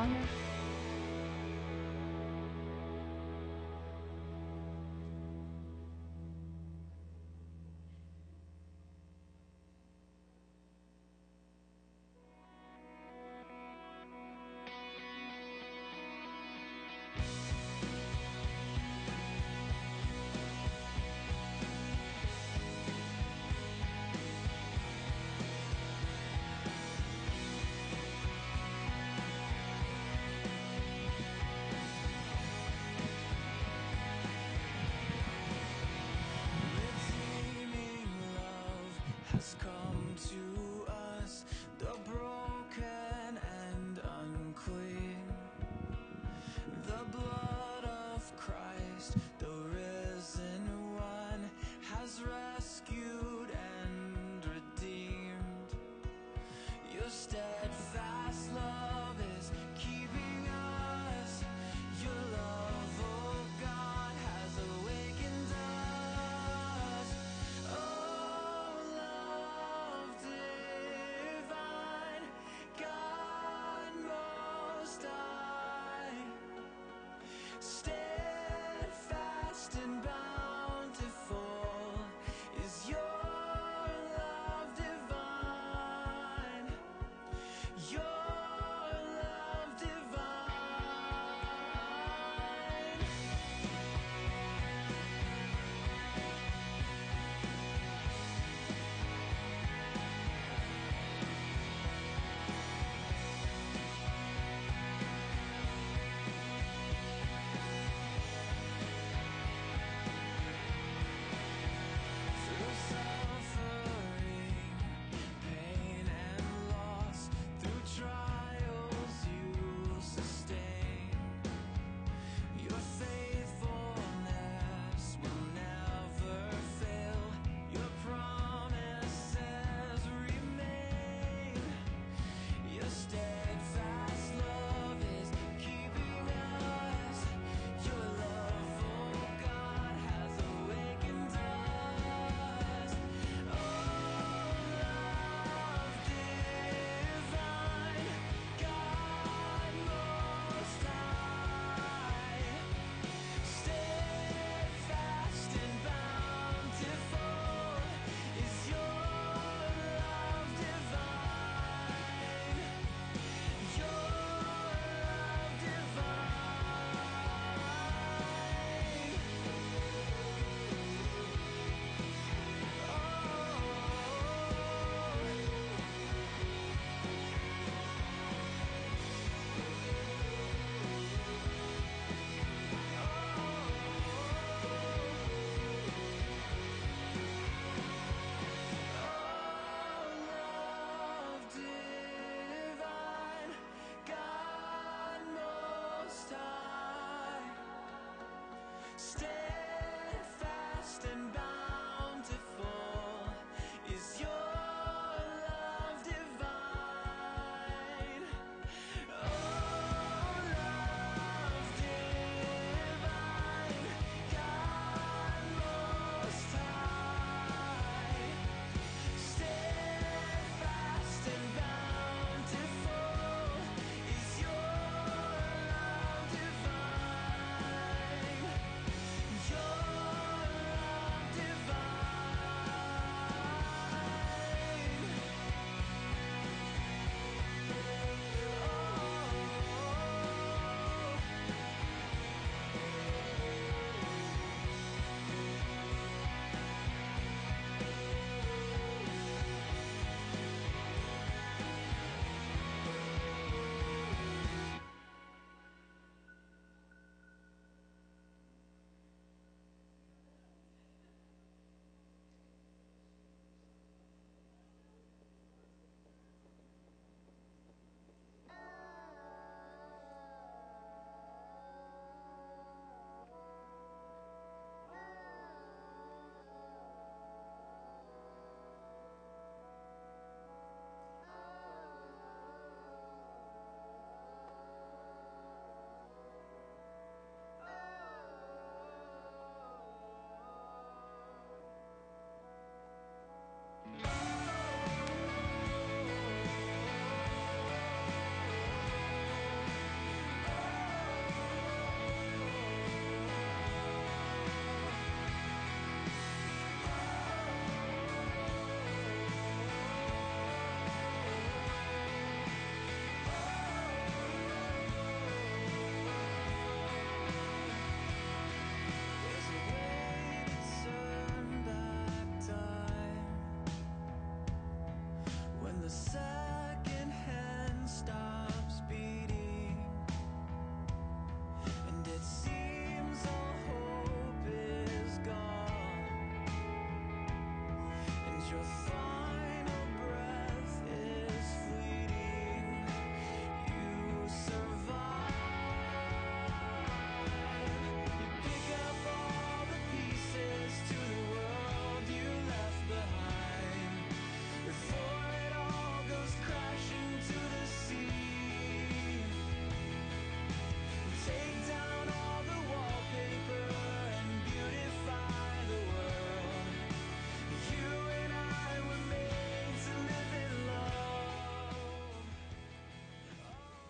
song? Redeeming love has come to us, the broken and unclean. The blood of Christ, the risen one, has rescued and redeemed. Your steadfast love is keeping us. Your love, oh God, has awakened us. Oh, love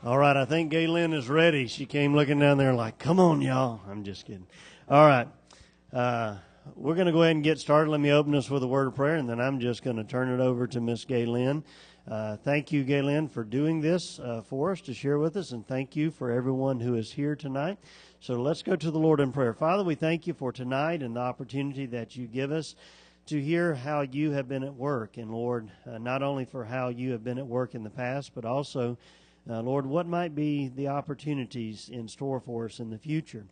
All right, I think Gaylyn is ready. She came looking down there like, come on, y'all. I'm just kidding. All right. We're going to go ahead and get started. Let me open us with a word of prayer, and then I'm just going to turn it over to Miss Gaylyn. Thank you, Gaylyn, for doing this for us to share with us, and thank you for everyone who is here tonight. So let's go to the Lord in prayer. Father, we thank you for tonight and the opportunity that you give us to hear how you have been at work. And, Lord, not only for how you have been at work in the past, but also, Lord, what might be the opportunities in store for us in the future.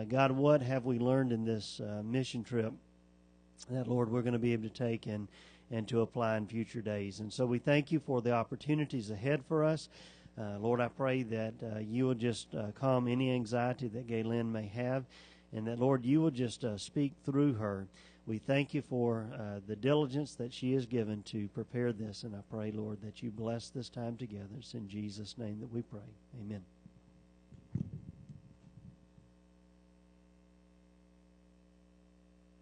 God, what have we learned in this mission trip that, Lord, we're going to be able to take and to apply in future days. And so we thank you for the opportunities ahead for us. Lord, I pray that you will just calm any anxiety that Gaylyn may have, and that, Lord, you will just speak through her. We thank you for the diligence that she has given to prepare this, and I pray, Lord, that you bless this time together. It's in Jesus' name that we pray. Amen.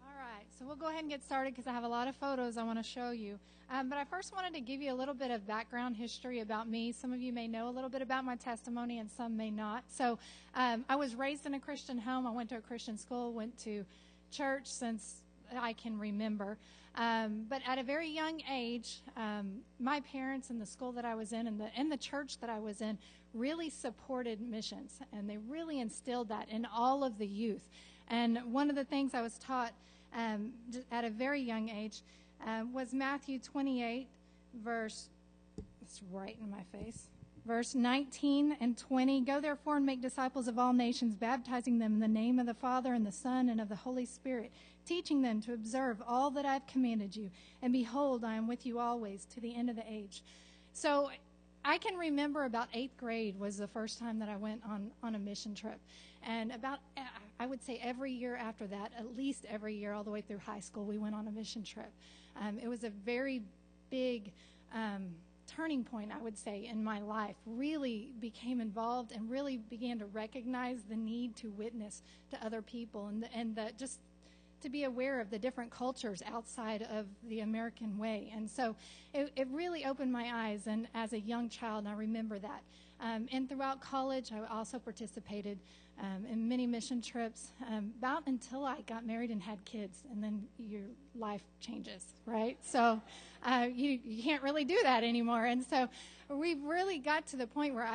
All right, so we'll go ahead and get started because I have a lot of photos I want to show you. But I first wanted to give you a little bit of background history about me. Some of you may know a little bit about my testimony and some may not. So I was raised in a Christian home. I went to a Christian school, went to church since I can remember. But at a very young age, my parents and the school that I was in and the church that I was in really supported missions, and they really instilled that in all of the youth. And one of the things I was taught at a very young age was Matthew 28, it's right in my face, verse 19 and 20. Go therefore and make disciples of all nations, baptizing them in the name of the Father and the Son and of the Holy Spirit, teaching them to observe all that I've commanded you. And behold, I am with you always to the end of the age. So I can remember about 8th grade was the first time that I went on a mission trip. And about, I would say every year after that, at least every year all the way through high school, we went on a mission trip. It was a very big turning point, I would say, in my life. Really became involved and really began to recognize the need to witness to other people and just to be aware of the different cultures outside of the American way. And so it really opened my eyes, and as a young child, I remember that. And throughout college, I also participated in many mission trips, about until I got married and had kids, and then your life changes, right? So you can't really do that anymore. And so we've really got to the point where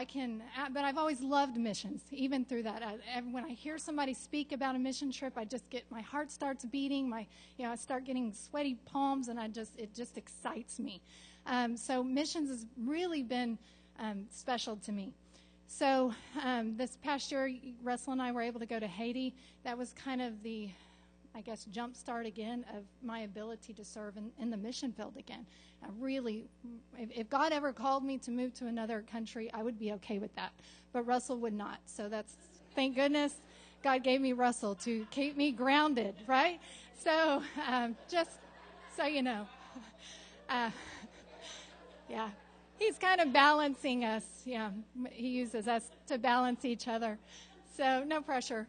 but I've always loved missions, even through that. When I hear somebody speak about a mission trip, my heart starts beating, I start getting sweaty palms, and it just excites me. So missions has really been special to me. So this past year, Russell and I were able to go to Haiti. That was kind of the, I guess, jump start again of my ability to serve in the mission field again. I really, if God ever called me to move to another country, I would be okay with that. But Russell would not. So thank goodness, God gave me Russell to keep me grounded, right? So just so you know, yeah. He's kind of balancing us. Yeah, he uses us to balance each other. So no pressure.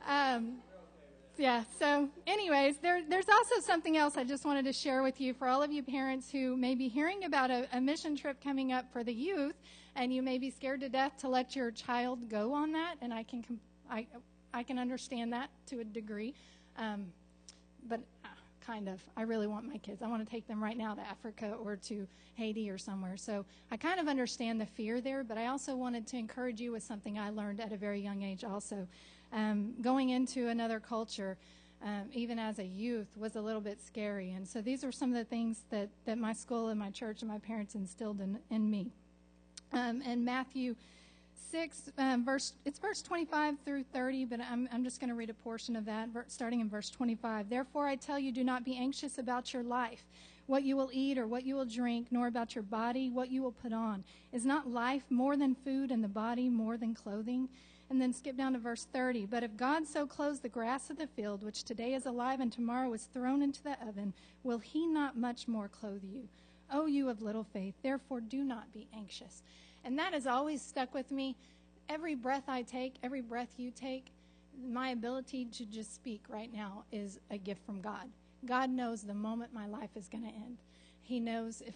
Yeah, so anyways, there's also something else I just wanted to share with you for all of you parents who may be hearing about a mission trip coming up for the youth, and you may be scared to death to let your child go on that, and I can understand that to a degree. But kind of. I really want my kids. I want to take them right now to Africa or to Haiti or somewhere. So I kind of understand the fear there, but I also wanted to encourage you with something I learned at a very young age also. Going into another culture, even as a youth, was a little bit scary. And so these are some of the things that my school and my church and my parents instilled in me. And Matthew 6, it's verse 25 through 30, but I'm just going to read a portion of that, starting in verse 25. Therefore I tell you, do not be anxious about your life, what you will eat or what you will drink, nor about your body, what you will put on. Is not life more than food, and the body more than clothing? And then skip down to verse 30. But if God so clothes the grass of the field, which today is alive and tomorrow is thrown into the oven, will he not much more clothe you? O you of little faith, therefore do not be anxious. And that has always stuck with me. Every breath I take, every breath you take, my ability to just speak right now is a gift from God. God knows the moment my life is going to end. He knows if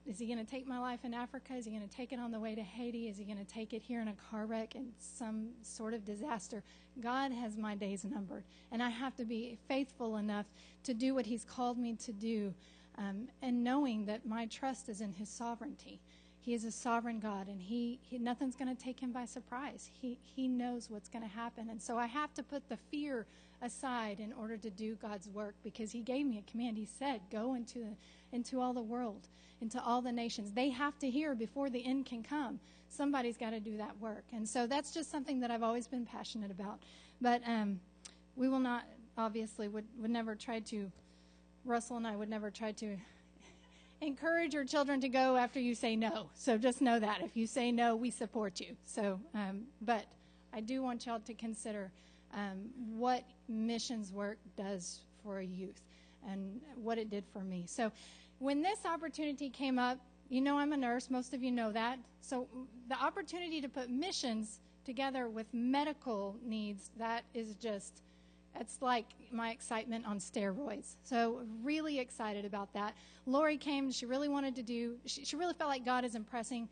is he going to take my life in Africa? Is he going to take it on the way to Haiti? Is he going to take it here in a car wreck and some sort of disaster? God has my days numbered, and I have to be faithful enough to do what he's called me to do, and knowing that my trust is in his sovereignty. He is a sovereign God, and he nothing's going to take him by surprise. He knows what's going to happen, and so I have to put the fear aside in order to do God's work, because he gave me a command. He said, go into all the world, into all the nations. They have to hear before the end can come. Somebody's got to do that work. And so that's just something that I've always been passionate about. But we will not, obviously, would never try to, Russell and I would never try to encourage your children to go after you say no. So just know that. If you say no, we support you. So, but I do want y'all to consider what missions work does for a youth and what it did for me. So when this opportunity came up, you know I'm a nurse. Most of you know that. So the opportunity to put missions together with medical needs, that is just, it's like my excitement on steroids. So really excited about that. Lori came. She really wanted to do, she really felt like God is impressing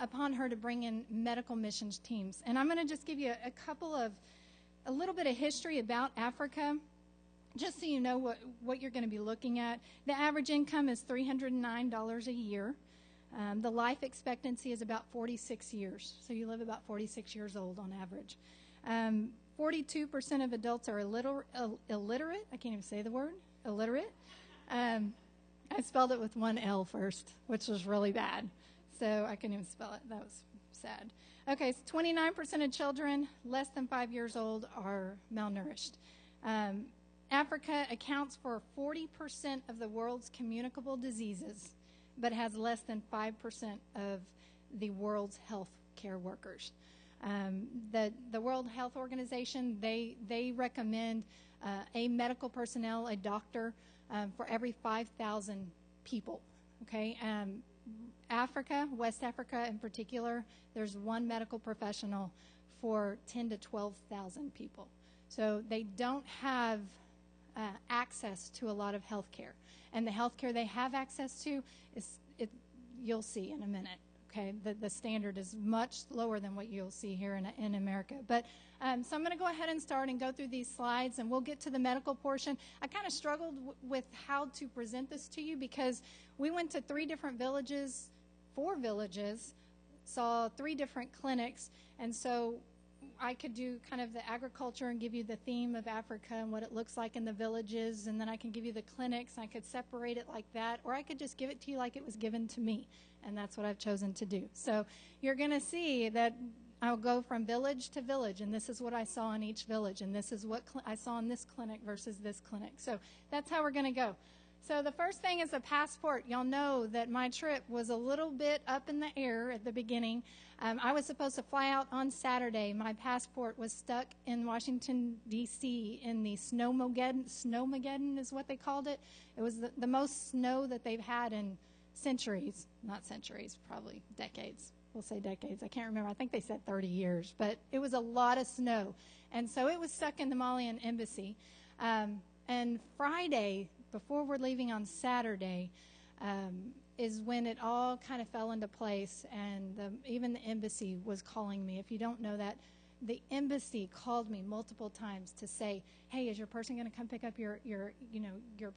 upon her to bring in medical missions teams. And I'm going to just give you a little bit of history about Africa, just so you know what you're going to be looking at. The average income is $309 a year. The life expectancy is about 46 years. So you live about 46 years old on average. 42% of adults are illiterate. I can't even say the word, illiterate. I spelled it with one L first, which was really bad. So I couldn't even spell it. That was sad. Okay, so 29% of children less than 5 years old are malnourished. Africa accounts for 40% of the world's communicable diseases, but has less than 5% of the world's health care workers. The World Health Organization, they recommend a medical personnel, a doctor, for every 5,000 people. Okay, Africa, West Africa in particular, there's one medical professional for 10 to 12,000 people. So they don't have access to a lot of health care. And the health care they have access to, you'll see in a minute. Okay, the standard is much lower than what you'll see here in America. But so I'm going to go ahead and start and go through these slides, and we'll get to the medical portion. I kind of struggled with how to present this to you, because we went to 4 villages, saw 3 different clinics, and so I could do kind of the agriculture and give you the theme of Africa and what it looks like in the villages, and then I can give you the clinics. I could separate it like that, or I could just give it to you like it was given to me, and that's what I've chosen to do. So you're going to see that I'll go from village to village, and this is what I saw in each village, and this is what I saw in this clinic versus this clinic. So that's how we're going to go. So the first thing is a passport. Y'all know that my trip was a little bit up in the air at the beginning. I was supposed to fly out on Saturday. My passport was stuck in Washington, D.C. in the Snowmageddon is what they called it. It was the most snow that they've had in centuries. Not centuries, probably decades. We'll say decades. I can't remember. I think they said 30 years. But it was a lot of snow. And so it was stuck in the Malian embassy. And Friday, before we're leaving on Saturday, is when it all kind of fell into place, and even the embassy was calling me. If you don't know that, the embassy called me multiple times to say, "Hey, is your person going to come pick up your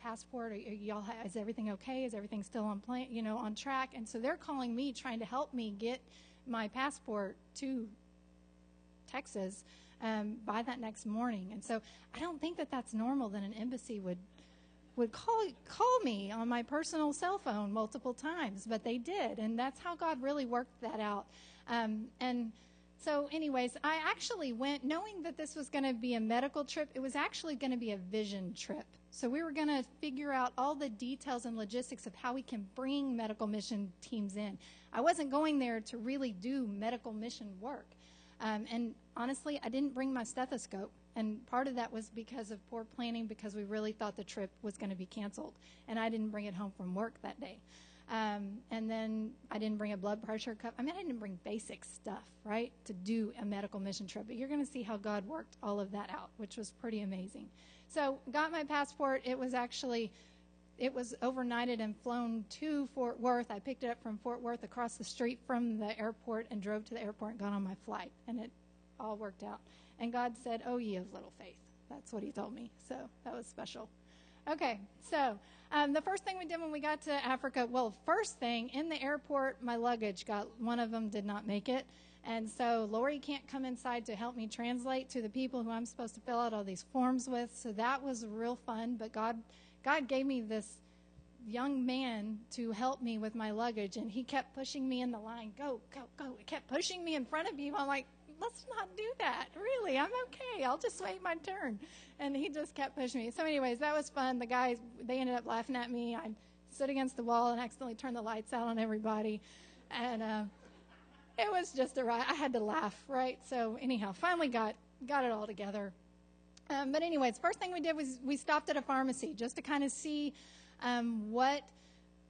passport? Is everything okay? Is everything still on track?" And so they're calling me, trying to help me get my passport to Texas by that next morning. And so I don't think that that's normal, that an embassy would call me on my personal cell phone multiple times, but they did, and that's how God really worked that out. And so anyways, I actually went knowing that this was going to be a medical trip. It was actually going to be a vision trip. So we were going to figure out all the details and logistics of how we can bring medical mission teams in. I wasn't going there to really do medical mission work. And honestly, I didn't bring my stethoscope. And part of that was because of poor planning, because we really thought the trip was going to be canceled. And I didn't bring it home from work that day. And then I didn't bring a blood pressure cuff. I didn't bring basic stuff, right, to do a medical mission trip. But you're going to see how God worked all of that out, which was pretty amazing. So got my passport. It was actually it was overnighted and flown to Fort Worth. I picked it up from Fort Worth across the street from the airport and drove to the airport and got on my flight. And it all worked out. And God said, "Oh, ye of little faith." That's what he told me. So that was special. Okay, so the first thing we did when we got to Africa, well, first thing, in the airport, my luggage one of them did not make it. And so Lori can't come inside to help me translate to the people who I'm supposed to fill out all these forms with. So that was real fun. But God gave me this young man to help me with my luggage, and he kept pushing me in the line. Go, go, go. He kept pushing me in front of people. I'm like, let's not do that. Really, I'm okay. I'll just wait my turn. And he just kept pushing me. So anyways, that was fun. The guys, they ended up laughing at me. I stood against the wall and accidentally turned the lights out on everybody. And it was just a ride. I had to laugh, right? So anyhow, finally got it all together. But anyways, first thing we did was we stopped at a pharmacy just to kind of see what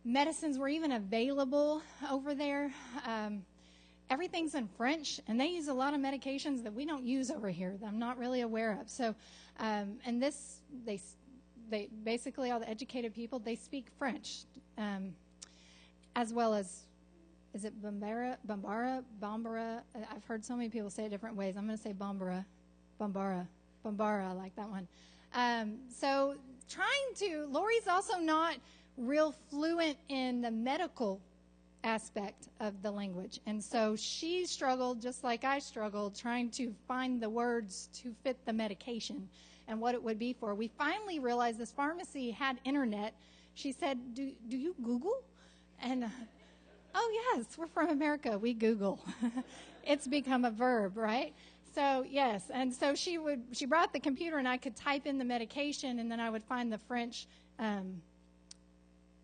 medicines were even available over there. Everything's in French, and they use a lot of medications that we don't use over here that I'm not really aware of. So, and this, they basically, all the educated people, they speak French, as well as, is it Bambara? I've heard so many people say it different ways. I'm going to say Bambara, I like that one. So Lori's also not real fluent in the medical aspect of the language. And so she struggled, just like I struggled, trying to find the words to fit the medication and what it would be for. We finally realized this pharmacy had internet. She said, do you Google? And, oh, yes, we're from America. We Google. It's become a verb, right? So, yes. And so she brought the computer, and I could type in the medication, and then I would find the French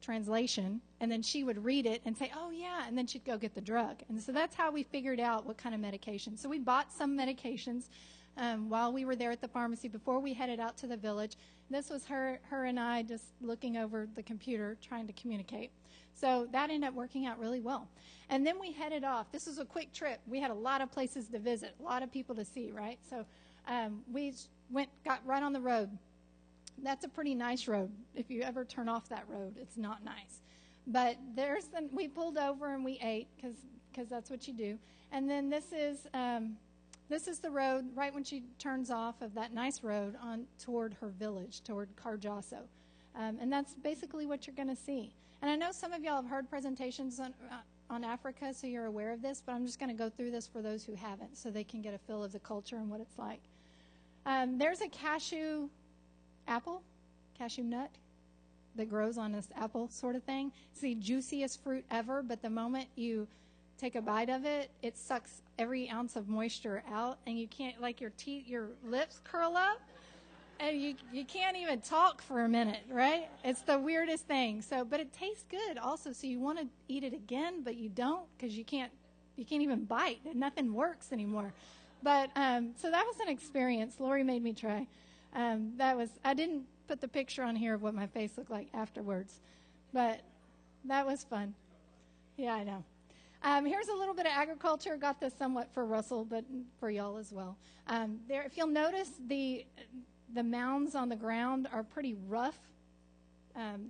translation, and then she would read it and say, "Oh yeah," and then she'd go get the drug. And so that's how we figured out what kind of medication. So we bought some medications while we were there at the pharmacy before we headed out to the village. This was her and I just looking over the computer trying to communicate. So that ended up working out really well. And then we headed off. This was a quick trip. We had a lot of places to visit, a lot of people to see, right? So we got right on the road. That's a pretty nice road. If you ever turn off that road, it's not nice. But we pulled over and we ate because that's what you do. And then this is the road right when she turns off of that nice road on toward her village, toward Carjasso. And that's basically what you're going to see. And I know some of y'all have heard presentations on Africa, so you're aware of this, but I'm just going to go through this for those who haven't so they can get a feel of the culture and what it's like. There's a cashew nut that grows on this apple sort of thing. It's the juiciest fruit ever, but the moment you take a bite of it, it sucks every ounce of moisture out, and you can't, like your lips curl up, and you can't even talk for a minute, right? It's the weirdest thing. So, but it tastes good also, so you want to eat it again, but you don't because you can't even bite, and nothing works anymore. But so that was an experience. Lori made me try. I didn't put the picture on here of what my face looked like afterwards, but that was fun. Yeah, I know. Here's a little bit of agriculture. Got this somewhat for Russell, but for y'all as well. If you'll notice, the mounds on the ground are pretty rough.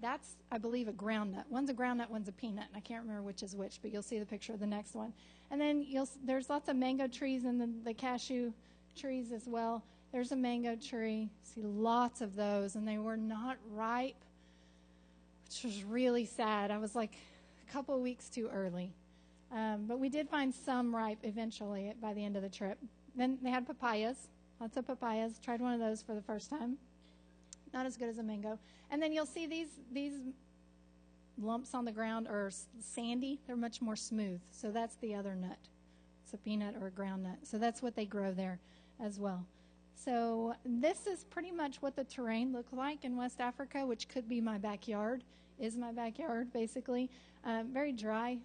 That's, I believe, a groundnut. One's a groundnut, one's a peanut, and I can't remember which is which, but you'll see the picture of the next one. And then there's lots of mango trees and the cashew trees as well. There's a mango tree. See lots of those, and they were not ripe, which was really sad. I was like a couple of weeks too early. But we did find some ripe eventually by the end of the trip. Then they had papayas, lots of papayas. Tried one of those for the first time. Not as good as a mango. And then you'll see these lumps on the ground are sandy. They're much more smooth. So that's the other nut. It's a peanut or a ground nut. So that's what they grow there as well. So this is pretty much what the terrain looked like in West Africa, which could be my backyard, is my backyard basically. Very dry.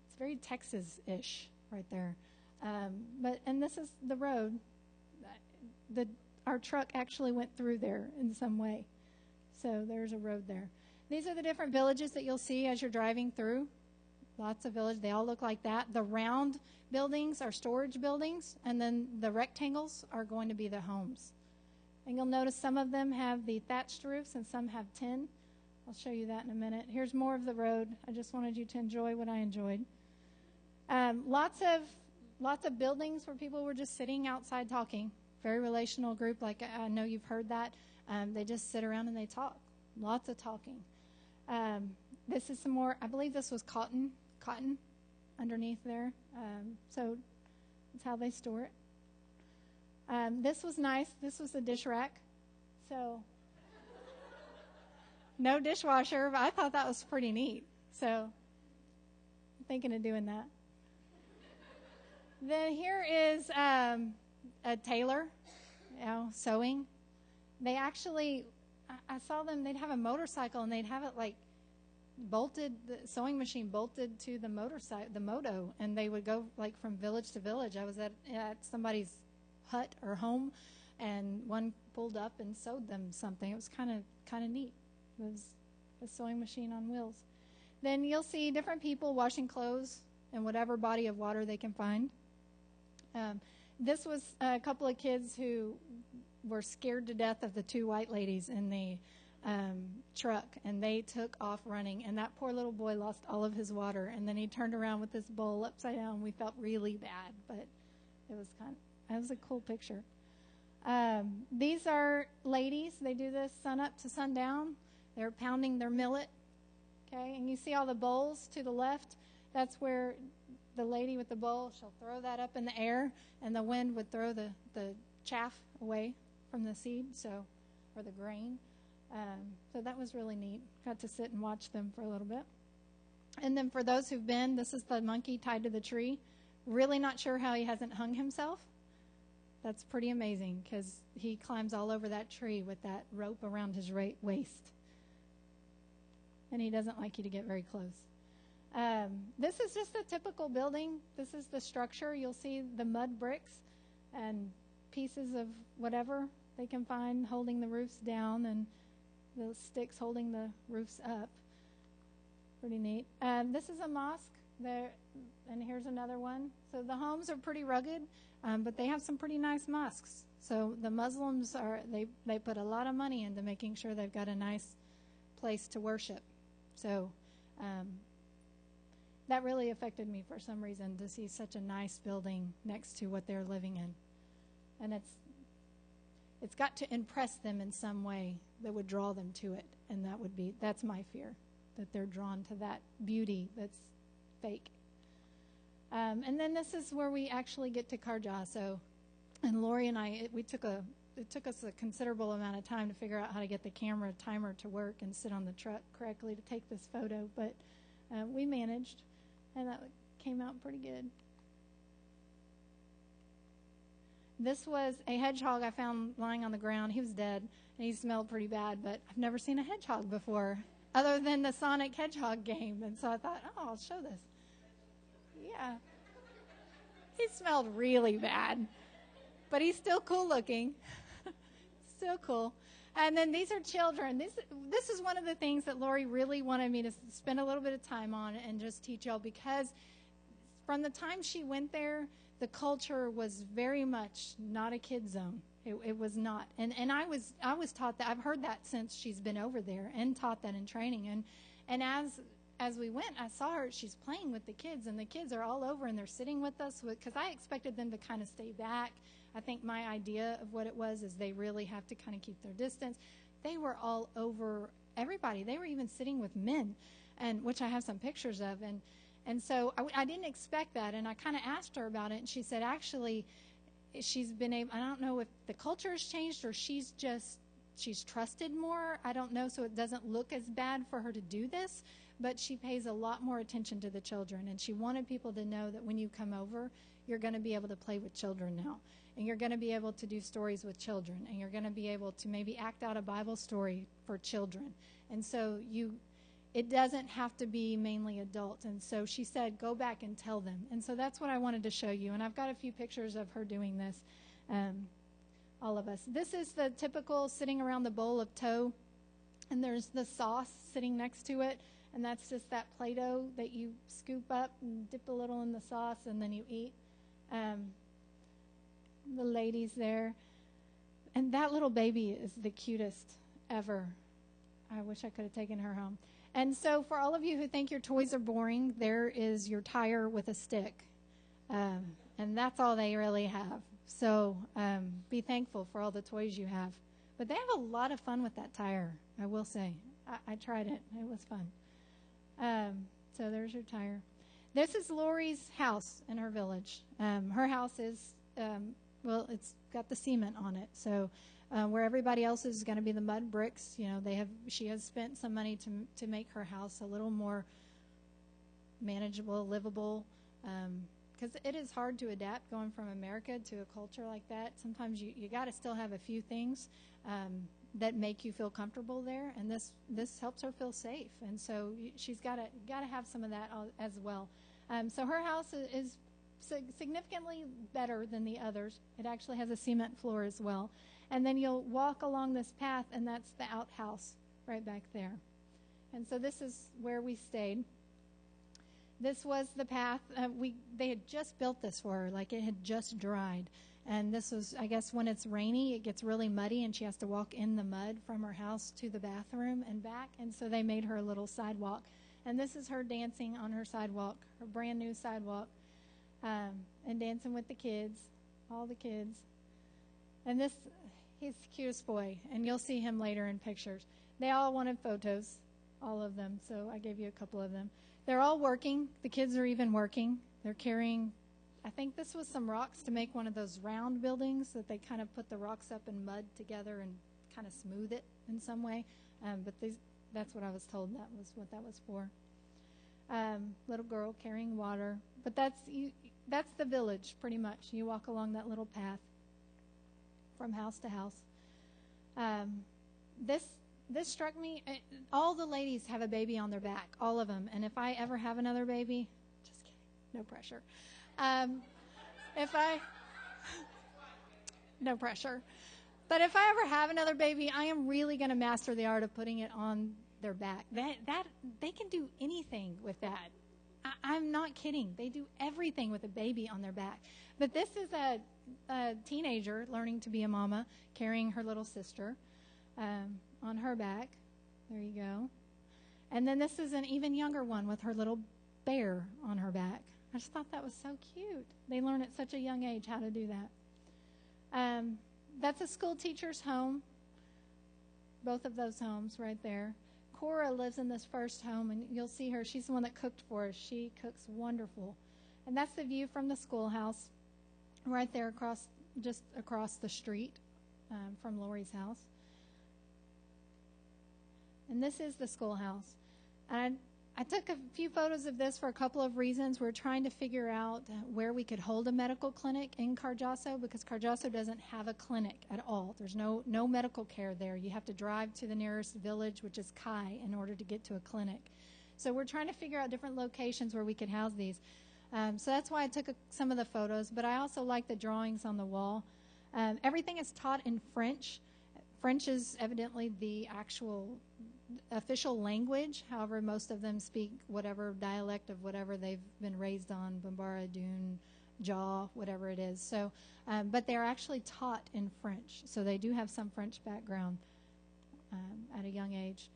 It's very Texas-ish right there. And this is the road. Our truck actually went through there in some way. So there's a road there. These are the different villages that you'll see as you're driving through. Lots of villages. They all look like that. The round buildings are storage buildings, and then the rectangles are going to be the homes. And you'll notice some of them have the thatched roofs and some have tin. I'll show you that in a minute. Here's more of the road. I just wanted you to enjoy what I enjoyed. Lots of buildings where people were just sitting outside talking. Very relational group, like I know you've heard that. They just sit around and they talk. Lots of talking. This is some more, I believe this was cotton underneath there. So that's how they store it. This was nice. This was the dish rack. So no dishwasher, but I thought that was pretty neat. So I'm thinking of doing that. Then here is a tailor, sewing. They actually, I saw them, they'd have a motorcycle and they'd have it like bolted, the sewing machine bolted to the motorcycle, the moto, and they would go like from village to village. I was at somebody's hut or home, and one pulled up and sewed them something. It was kind of neat. It was a sewing machine on wheels. Then you'll see different people washing clothes in whatever body of water they can find. This was a couple of kids who were scared to death of the two white ladies in the truck, and they took off running, and that poor little boy lost all of his water, and then he turned around with this bowl upside down. We felt really bad, but it was a cool picture. These are ladies. They do this sun up to sundown. They're pounding their millet, okay? And you see all the bowls to the left. That's where the lady with the bowl, she'll throw that up in the air, and the wind would throw the chaff away from the seed, or the grain. So that was really neat. Got to sit and watch them for a little bit. And then for those who've been, this is the monkey tied to the tree. Really not sure how he hasn't hung himself. That's pretty amazing because he climbs all over that tree with that rope around his waist. And he doesn't like you to get very close. This is just a typical building. This is the structure. You'll see the mud bricks and pieces of whatever they can find holding the roofs down and the sticks holding the roofs up. Pretty neat. This is a mosque there, and here's another one. So the homes are pretty rugged, but they have some pretty nice mosques. So the Muslims they put a lot of money into making sure they've got a nice place to worship. So that really affected me for some reason to see such a nice building next to what they're living in. And it's got to impress them in some way that would draw them to it. And that's my fear, that they're drawn to that beauty that's fake. And then this is where we actually get to Karja. So, and Lori and I, it took us a considerable amount of time to figure out how to get the camera timer to work and sit on the truck correctly to take this photo. But we managed, and that came out pretty good. This was a hedgehog I found lying on the ground. He was dead, and he smelled pretty bad, but I've never seen a hedgehog before, other than the Sonic Hedgehog game. And so I thought, I'll show this. Yeah. He smelled really bad, but he's still cool looking. Still cool. And then these are children. This is one of the things that Lori really wanted me to spend a little bit of time on and just teach y'all, because from the time she went there, the culture was very much not a kid zone. It was not. And I was taught that. I've heard that since she's been over there and taught that in training. And as we went, I saw her, she's playing with the kids, and the kids are all over, and they're sitting with us, because I expected them to kind of stay back. I think my idea of what it was is they really have to kind of keep their distance. They were all over everybody. They were even sitting with men, and which I have some pictures of. And so I didn't expect that, and I kind of asked her about it, and she said actually she's been able, I don't know if the culture has changed or she's trusted more. I don't know, so it doesn't look as bad for her to do this, but she pays a lot more attention to the children, and she wanted people to know that when you come over, you're going to be able to play with children now, and you're going to be able to do stories with children, and you're going to be able to maybe act out a Bible story for children. And so it doesn't have to be mainly adults. And so she said, go back and tell them. And so that's what I wanted to show you. And I've got a few pictures of her doing this, all of us. This is the typical sitting around the bowl of tow, and there's the sauce sitting next to it. And that's just that Play-Doh that you scoop up and dip a little in the sauce, and then you eat. The ladies there. And that little baby is the cutest ever. I wish I could have taken her home. And so for all of you who think your toys are boring, there is your tire with a stick. And that's all they really have. So be thankful for all the toys you have. But they have a lot of fun with that tire, I will say. I tried it. It was fun. So there's your tire. This is Lori's house in her village. Her house is, it's got the cement on it. So where everybody else is going to be the mud bricks, she has spent some money to make her house a little more manageable, livable, because it is hard to adapt going from America to a culture like that. Sometimes you got to still have a few things that make you feel comfortable there, and this helps her feel safe. And so she's got to have some of that as well. So her house is significantly better than the others. It actually has a cement floor as well. And then you'll walk along this path, and that's the outhouse right back there. And so this is where we stayed. This was the path. They had just built this for her, like it had just dried. And this was, I guess, when it's rainy, it gets really muddy, and she has to walk in the mud from her house to the bathroom and back. And so they made her a little sidewalk. And this is her dancing on her sidewalk, her brand new sidewalk, and dancing with the kids, all the kids. And he's the cutest boy, and you'll see him later in pictures. They all wanted photos, all of them, so I gave you a couple of them. They're all working. The kids are even working. They're carrying, I think this was some rocks to make one of those round buildings that they kind of put the rocks up in mud together and kind of smooth it in some way. But that's what I was told that was what that was for. Little girl carrying water. But that's the village, pretty much. You walk along that little path from house to house. This struck me. All the ladies have a baby on their back, all of them. And if I ever have another baby, just kidding, no pressure. No pressure. But if I ever have another baby, I am really going to master the art of putting it on their back. That they can do anything with that. I'm not kidding. They do everything with a baby on their back. But this is a teenager learning to be a mama, carrying her little sister on her back. There you go. And then this is an even younger one with her little bear on her back. I just thought that was so cute. They learn at such a young age how to do that. That's a school teacher's home. Both of those homes right there. Cora lives in this first home, and you'll see her. She's the one that cooked for us. She cooks wonderful. And that's the view from the schoolhouse right there just across the street from Lori's house. And this is the schoolhouse. And I took a few photos of this for a couple of reasons. We're trying to figure out where we could hold a medical clinic in Carjasso, because Carjasso doesn't have a clinic at all. There's no medical care there. You have to drive to the nearest village, which is Kai, in order to get to a clinic. So we're trying to figure out different locations where we could house these. So that's why I took some of the photos, but I also like the drawings on the wall. Everything is taught in French. French is evidently the actual official language. However, most of them speak whatever dialect of whatever they've been raised on, Bambara, Dune, Jaw, whatever it is. So, but they're actually taught in French. So they do have some French background at a young age.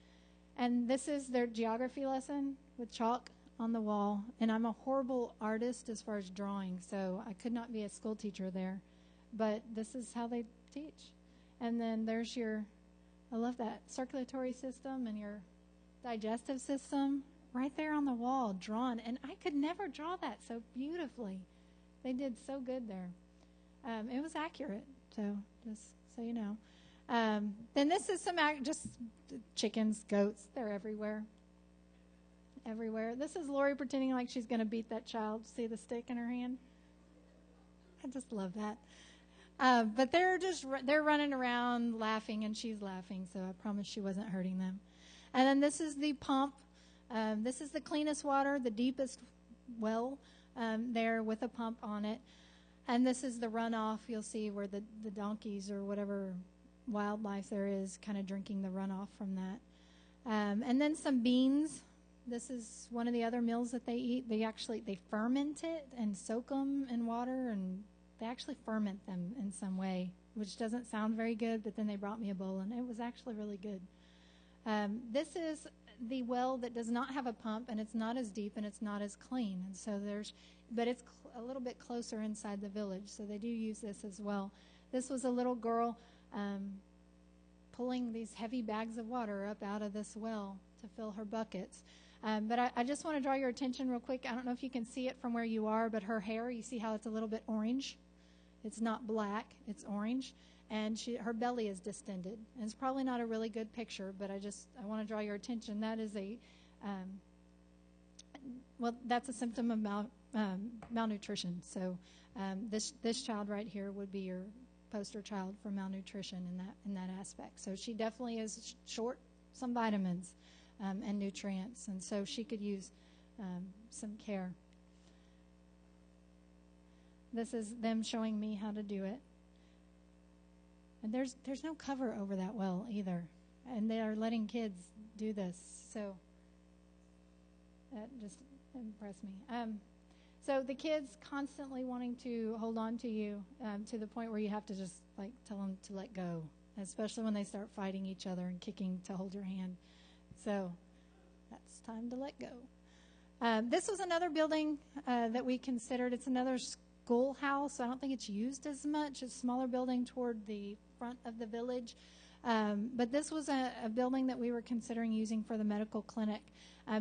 And this is their geography lesson with chalk on the wall. And I'm a horrible artist as far as drawing, so I could not be a school teacher there. But this is how they teach. And then there's I love that circulatory system and your digestive system right there on the wall, drawn. And I could never draw that so beautifully. They did so good there. It was accurate, so just so you know. Then this is just chickens, goats. They're everywhere. Everywhere. This is Lori pretending like she's going to beat that child. See the stick in her hand? I just love that. But they're running around laughing, and she's laughing, so I promise she wasn't hurting them. And then this is the pump. This is the cleanest water, the deepest well there with a pump on it. And this is the runoff. You'll see where the donkeys or whatever wildlife there is kind of drinking the runoff from that. And then some beans. This is one of the other meals that they eat. They ferment it and soak them in water, and they actually ferment them in some way, which doesn't sound very good, but then they brought me a bowl, and it was actually really good. This is the well that does not have a pump, and it's not as deep and it's not as clean. And so but it's a little bit closer inside the village, so they do use this as well. This was a little girl pulling these heavy bags of water up out of this well to fill her buckets. But I just want to draw your attention real quick. I don't know if you can see it from where you are, but her hair, you see how it's a little bit orange? It's not black, it's orange. And her belly is distended. And it's probably not a really good picture, but I want to draw your attention. That is that's a symptom of malnutrition. So this child right here would be your poster child for malnutrition in that aspect. So she definitely is short some vitamins and nutrients, and so she could use some care. This is them showing me how to do it. And there's no cover over that well either, and they are letting kids do this. So that just impressed me. So the kids constantly wanting to hold on to you to the point where you have to just like tell them to let go, especially when they start fighting each other and kicking to hold your hand. So that's time to let go. This was another building that we considered. It's another schoolhouse. I don't think it's used as much. It's a smaller building toward the front of the village. But this was a building that we were considering using for the medical clinic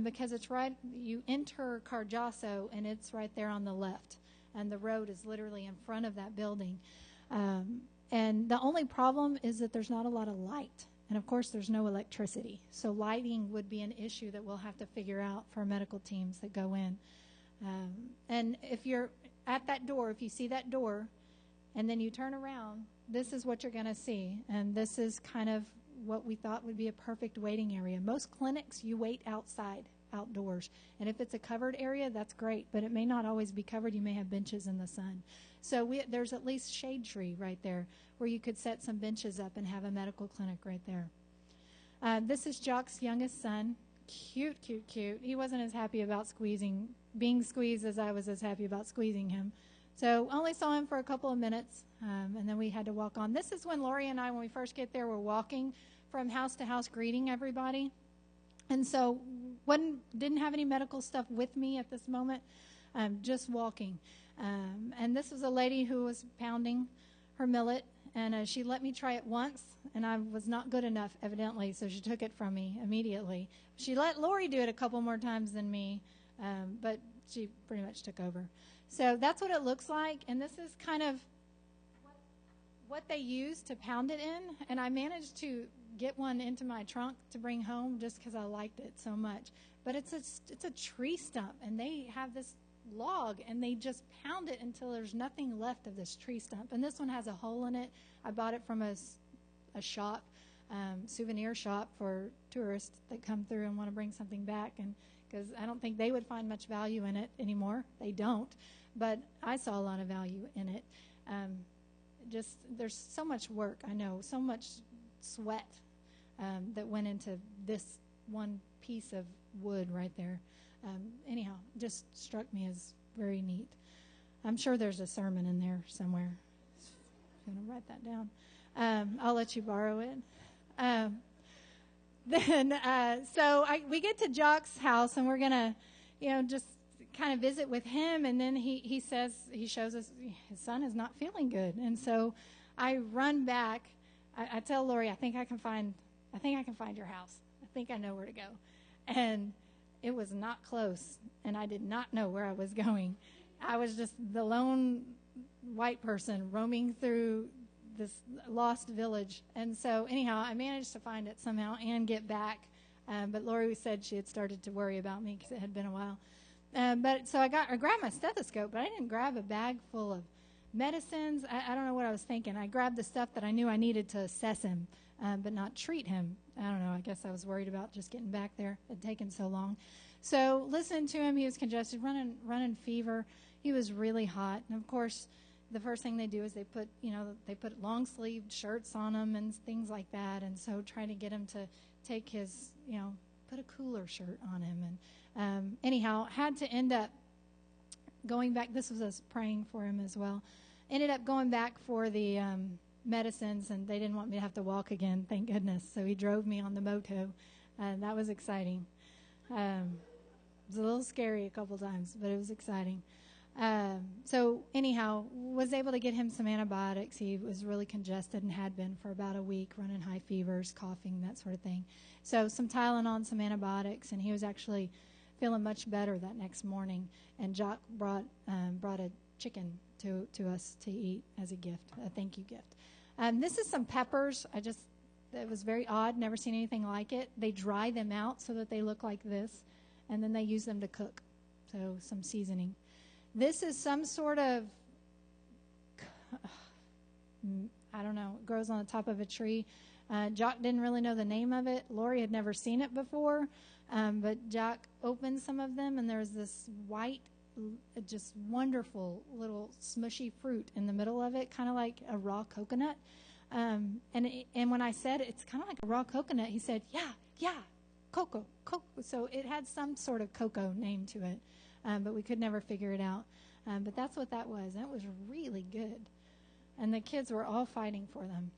because it's right, you enter Carjasso and it's right there on the left. And the road is literally in front of that building. And the only problem is that there's not a lot of light. And, of course, there's no electricity. So lighting would be an issue that we'll have to figure out for medical teams that go in. And if you're at that door, if you see that door, and then you turn around, this is what you're going to see. And this is kind of what we thought would be a perfect waiting area. Most clinics, you wait outside, outdoors. And if it's a covered area, that's great. But it may not always be covered. You may have benches in the sun. So there's at least shade tree right there where you could set some benches up and have a medical clinic right there. This is Jock's youngest son. Cute, cute, cute. He wasn't as happy about being squeezed as I was as happy about squeezing him. So only saw him for a couple of minutes, and then we had to walk on. This is when Lori and I, when we first get there, we're walking from house to house greeting everybody. And so didn't have any medical stuff with me at this moment, just walking. And this was a lady who was pounding her millet, and she let me try it once, and I was not good enough, evidently, so she took it from me immediately. She let Lori do it a couple more times than me, but she pretty much took over. So that's what it looks like, and this is kind of what they use to pound it in, and I managed to get one into my trunk to bring home just because I liked it so much. But it's a tree stump, and they have this log, and they just pound it until there's nothing left of this tree stump. And this one has a hole in it. I bought it from a shop, souvenir shop for tourists that come through and want to bring something back, and because I don't think they would find much value in it anymore. They don't, but I saw a lot of value in it. Just there's so much work, I know, so much sweat that went into this one piece of wood right there. Anyhow, just struck me as very neat. I'm sure there's a sermon in there somewhere. I'm going to write that down. I'll let you borrow it. We get to Jock's house, and we're going to, just kind of visit with him. And then he shows us his son is not feeling good. And so I run back. I tell Lori, I think I can find your house. I think I know where to go. And it was not close, and I did not know where I was going. I was just the lone white person roaming through this lost village. And so anyhow, I managed to find it somehow and get back. But Lori said she had started to worry about me because it had been a while. So I grabbed my stethoscope, but I didn't grab a bag full of medicines. I don't know what I was thinking. I grabbed the stuff that I knew I needed to assess him, but not treat him. I don't know. I guess I was worried about just getting back there. It had taken so long. So listening to him, he was congested, running fever. He was really hot. And, of course, the first thing they do is they put long-sleeved shirts on him and things like that. And so trying to get him to take his, put a cooler shirt on him. And anyhow, had to end up going back. This was us praying for him as well. Ended up going back for the medicines, and they didn't want me to have to walk again, thank goodness. So he drove me on the moto, and that was exciting. It was a little scary a couple times, but it was exciting. So anyhow, was able to get him some antibiotics. He was really congested and had been for about a week, running high fevers, coughing, that sort of thing. So some Tylenol, some antibiotics, and he was actually feeling much better that next morning. And Jock brought a chicken to us to eat as a gift, a thank you gift. This is some peppers. It was very odd, never seen anything like it. They dry them out so that they look like this, and then they use them to cook. So some seasoning. This is some sort of, I don't know, it grows on the top of a tree. Jock didn't really know the name of it. Lori had never seen it before, but Jock opened some of them, and there's this white, just wonderful little smushy fruit in the middle of it, kind of like a raw coconut. And when I said it's kind of like a raw coconut, he said, yeah, cocoa. So it had some sort of cocoa name to it, but we could never figure it out. But that's what that was. That was really good. And the kids were all fighting for them.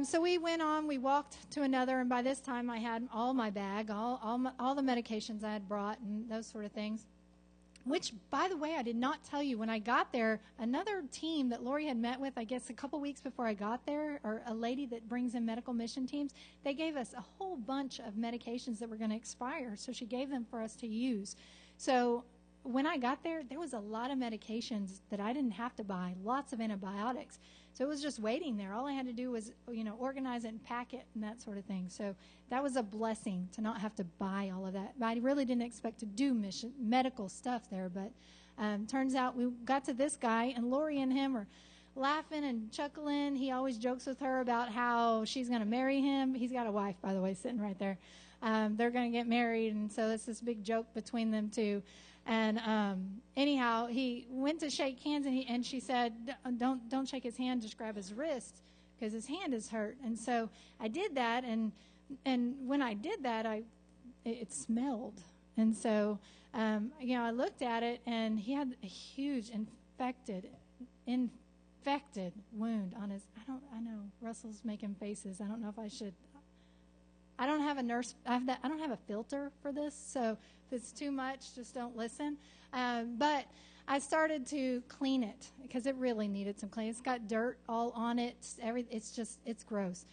So we went on, we walked to another, and by this time I had all my bag, all the medications I had brought and those sort of things. Which, by the way, I did not tell you. When I got there, another team that Lori had met with, I guess a couple weeks before I got there, or a lady that brings in medical mission teams, they gave us a whole bunch of medications that were going to expire. So she gave them for us to use. So when I got there, there was a lot of medications that I didn't have to buy, lots of antibiotics. So it was just waiting there. All I had to do was, organize it and pack it and that sort of thing. So that was a blessing to not have to buy all of that. But I really didn't expect to do medical stuff there. But turns out we got to this guy, and Lori and him were laughing and chuckling. He always jokes with her about how she's going to marry him. He's got a wife, by the way, sitting right there. They're going to get married, and so it's this big joke between them two. And anyhow, he went to shake hands, and she said, "Don't shake his hand, just grab his wrist, because his hand is hurt." And so I did that, and when I did that, it smelled. And so I looked at it, and he had a huge infected wound on his. I know Russell's making faces. I don't know if I should. I don't have a nurse. I don't have a filter for this, so if it's too much, just don't listen. But I started to clean it because it really needed some cleaning. It's got dirt all on it. It's gross.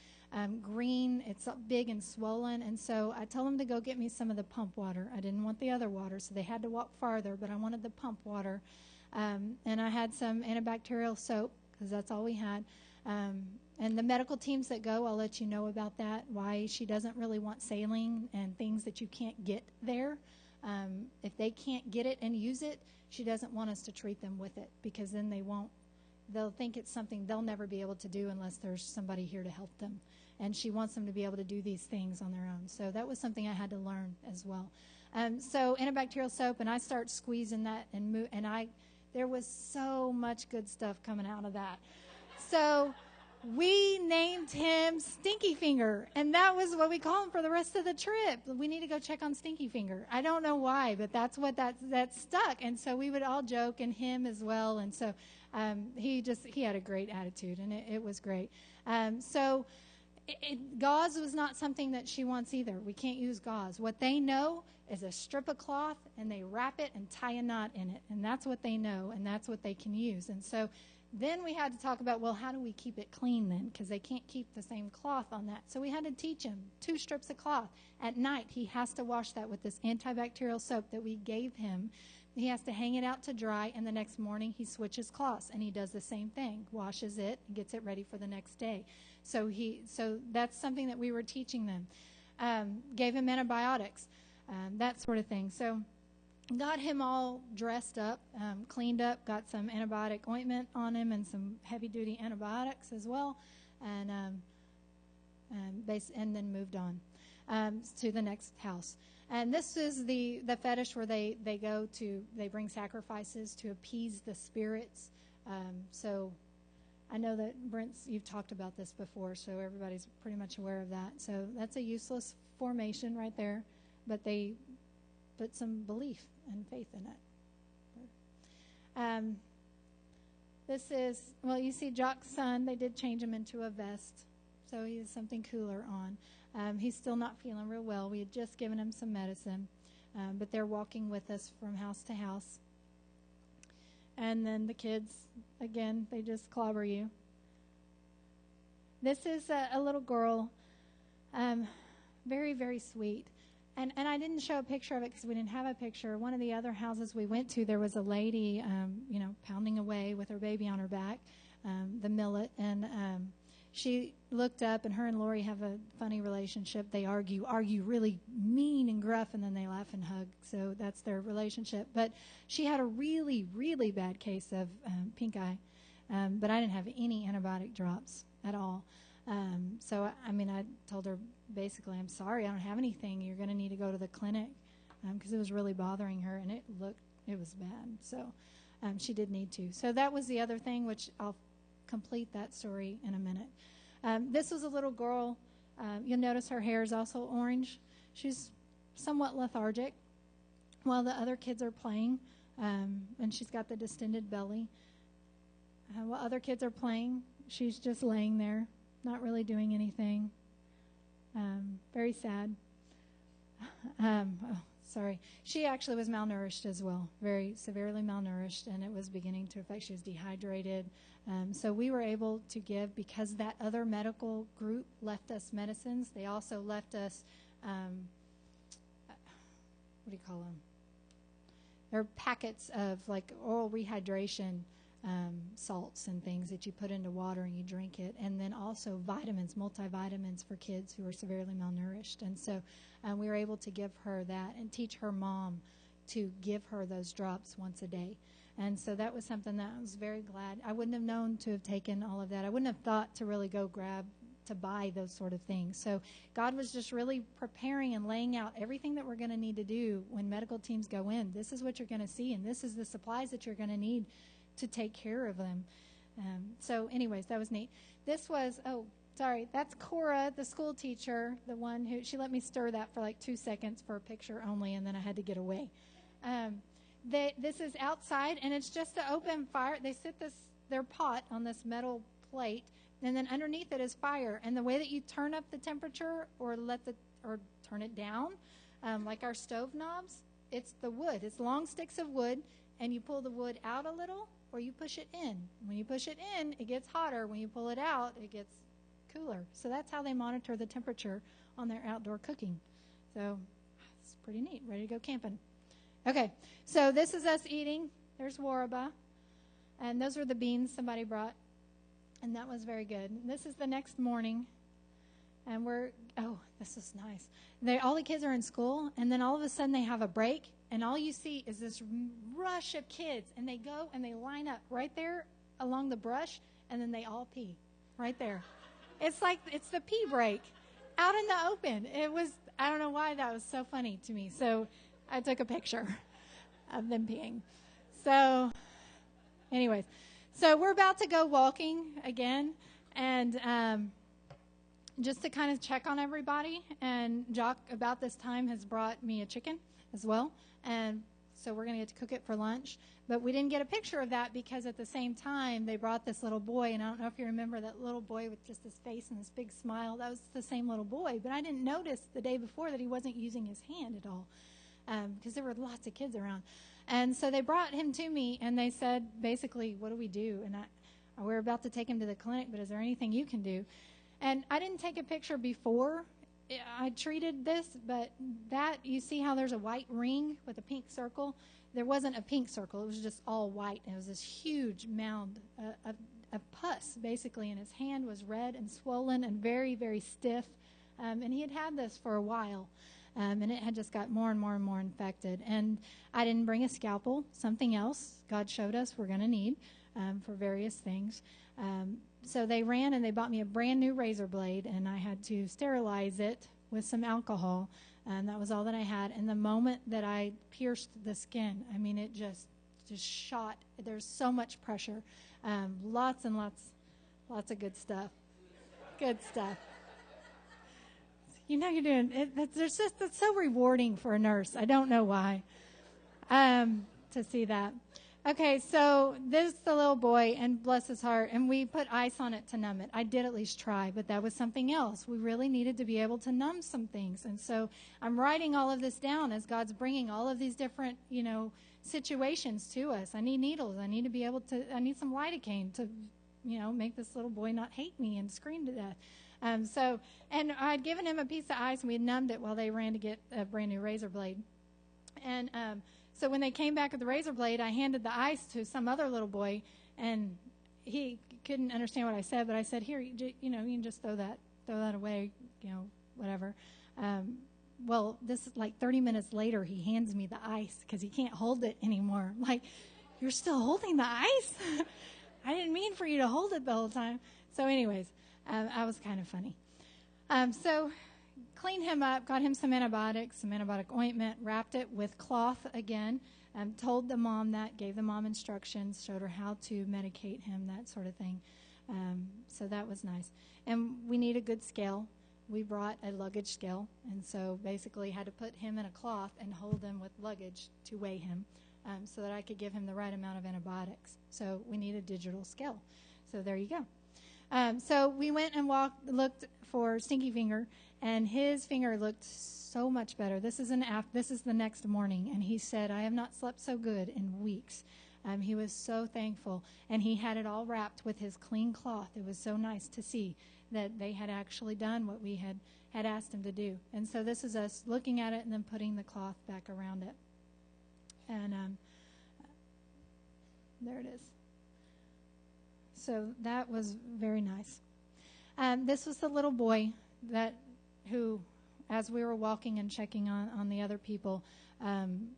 Green. It's big and swollen, and so I told them to go get me some of the pump water. I didn't want the other water, so they had to walk farther. But I wanted the pump water, and I had some antibacterial soap because that's all we had. And the medical teams that go, I'll let you know about that, why she doesn't really want saline and things that you can't get there. If they can't get it and use it, she doesn't want us to treat them with it, because then they'll think it's something they'll never be able to do unless there's somebody here to help them. And she wants them to be able to do these things on their own. So that was something I had to learn as well. So antibacterial soap, and I start squeezing that, and there was so much good stuff coming out of that. So we named him Stinky Finger, and that was what we call him for the rest of the trip. We need to go check on Stinky Finger. I don't know why, but that's what that stuck. And so we would all joke, and him as well. And so he had a great attitude, and it was great. Gauze was not something that she wants either. We can't use gauze. What they know is a strip of cloth, and they wrap it and tie a knot in it, and that's what they know, and that's what they can use. And so then we had to talk about, well, how do we keep it clean then? Because they can't keep the same cloth on that. So we had to teach him 2 strips of cloth. At night, he has to wash that with this antibacterial soap that we gave him. He has to hang it out to dry, and the next morning he switches cloths, and he does the same thing, washes it, and gets it ready for the next day. So that's something that we were teaching them. Gave him antibiotics, that sort of thing. So got him all dressed up, cleaned up, got some antibiotic ointment on him and some heavy-duty antibiotics as well, and then moved on to the next house. And this is the fetish where they bring sacrifices to appease the spirits. So I know that you've talked about this before, so everybody's pretty much aware of that. So that's a useless formation right there, but they put some belief and faith in it. This is, well, you see Jock's son. They did change him into a vest, so he has something cooler on. He's still not feeling real well. We had just given him some medicine, but they're walking with us from house to house. And then the kids, again, they just clobber you. This is a little girl, very, very sweet. And I didn't show a picture of it because we didn't have a picture. One of the other houses we went to, there was a lady, pounding away with her baby on her back, the millet. And she looked up, and her and Lori have a funny relationship. They argue really mean and gruff, and then they laugh and hug. So that's their relationship. But she had a really, really bad case of pink eye. But I didn't have any antibiotic drops at all. So I told her basically, I'm sorry, I don't have anything. You're going to need to go to the clinic because it was really bothering her, and it was bad. So she did need to. So that was the other thing, which I'll complete that story in a minute. This was a little girl. You'll notice her hair is also orange. She's somewhat lethargic while the other kids are playing, and she's got the distended belly. While other kids are playing, she's just laying there, not really doing anything. Very sad. Sorry. She actually was malnourished as well, very severely malnourished, and it was beginning to affect. She was dehydrated. So we were able to give, because that other medical group left us medicines, they also left us, what do you call them? They're packets of like oral rehydration salts and things that you put into water and you drink it, and then also vitamins, multivitamins for kids who are severely malnourished. And so we were able to give her that and teach her mom to give her those drops once a day. And so that was something that I was very glad. I wouldn't have known to have taken all of that. I wouldn't have thought to really go to buy those sort of things. So God was just really preparing and laying out everything that we're going to need to do when medical teams go in. This is what you're going to see, and this is the supplies that you're going to need to take care of them. So anyways, that was neat. This was, that's Cora, the school teacher, the one who, she let me stir that for like 2 seconds for a picture only, and then I had to get away. This is outside, and it's just an open fire. They sit their pot on this metal plate, and then underneath it is fire. And the way that you turn up the temperature or turn it down, like our stove knobs, it's the wood. It's long sticks of wood, and you pull the wood out a little, or you push it in. When you push it in, it gets hotter. When you pull it out, it gets cooler. So that's how they monitor the temperature on their outdoor cooking. So it's pretty neat. Ready to go camping. Okay, so this is us eating. There's waraba. And those were the beans somebody brought. And that was very good. And this is the next morning. And this is nice. All the kids are in school, and then all of a sudden they have a break, and all you see is this rush of kids, and they go and they line up right there along the brush, and then they all pee right there. It's like it's the pee break out in the open. I don't know why that was so funny to me. So I took a picture of them peeing. So anyways, so we're about to go walking again, and just to kind of check on everybody. And Jock, about this time, has brought me a chicken as well. And so we're going to get to cook it for lunch. But we didn't get a picture of that because at the same time, they brought this little boy. And I don't know if you remember that little boy with just this face and this big smile. That was the same little boy. But I didn't notice the day before that he wasn't using his hand at all because there were lots of kids around. And so they brought him to me, and they said, basically, what do we do? And we're about to take him to the clinic, but is there anything you can do? And I didn't take a picture before I treated this, but you see how there's a white ring with a pink circle? There wasn't a pink circle. It was just all white. And it was this huge mound of pus, basically, and his hand was red and swollen and very, very stiff. And he had had this for a while, and it had just got more and more and more infected. And I didn't bring a scalpel, something else God showed us we're going to need for various things. So they ran and they bought me a brand new razor blade, and I had to sterilize it with some alcohol, and that was all that I had. And the moment that I pierced the skin, it just shot. There's so much pressure. Lots and lots of good stuff. Good stuff. You're doing it. It's so rewarding for a nurse. I don't know why, to see that. Okay, so this is the little boy, and bless his heart, and we put ice on it to numb it. I did at least try, but that was something else. We really needed to be able to numb some things. And so I'm writing all of this down as God's bringing all of these different, situations to us. I need needles. I need some lidocaine to, make this little boy not hate me and scream to death. And I'd given him a piece of ice, and we had numbed it while they ran to get a brand new razor blade. And so when they came back with the razor blade, I handed the ice to some other little boy, and he couldn't understand what I said, but I said, here, you can just throw that away, whatever. Well, this is like 30 minutes later, he hands me the ice because he can't hold it anymore. I'm like, you're still holding the ice? I didn't mean for you to hold it the whole time. So anyways, I was kind of funny. So cleaned him up, got him some antibiotics, some antibiotic ointment, wrapped it with cloth again, told the mom that, gave the mom instructions, showed her how to medicate him, that sort of thing. So that was nice. And we need a good scale. We brought a luggage scale, and so basically had to put him in a cloth and hold him with luggage to weigh him so that I could give him the right amount of antibiotics. So we need a digital scale. So there you go. So we went and looked for Stinky Finger, and his finger looked so much better. This is the next morning, and he said, I have not slept so good in weeks. He was so thankful, and he had it all wrapped with his clean cloth. It was so nice to see that they had actually done what we had asked him to do. And so this is us looking at it and then putting the cloth back around it. And there it is. So that was very nice. This was the little boy who, as we were walking and checking on the other people,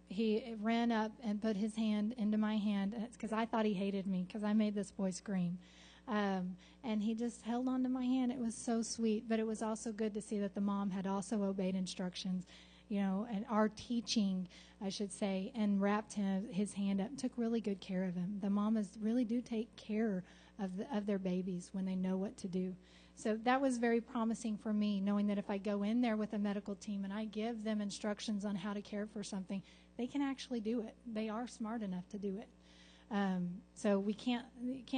he ran up and put his hand into my hand because I thought he hated me because I made this boy scream. And he just held on to my hand. It was so sweet, but it was also good to see that the mom had also obeyed instructions, and our teaching, I should say, and wrapped his hand up, took really good care of him. The mamas really do take care of their babies when they know what to do. So that was very promising for me, knowing that if I go in there with a medical team and I give them instructions on how to care for something, they can actually do it. They are smart enough to do it. So we can't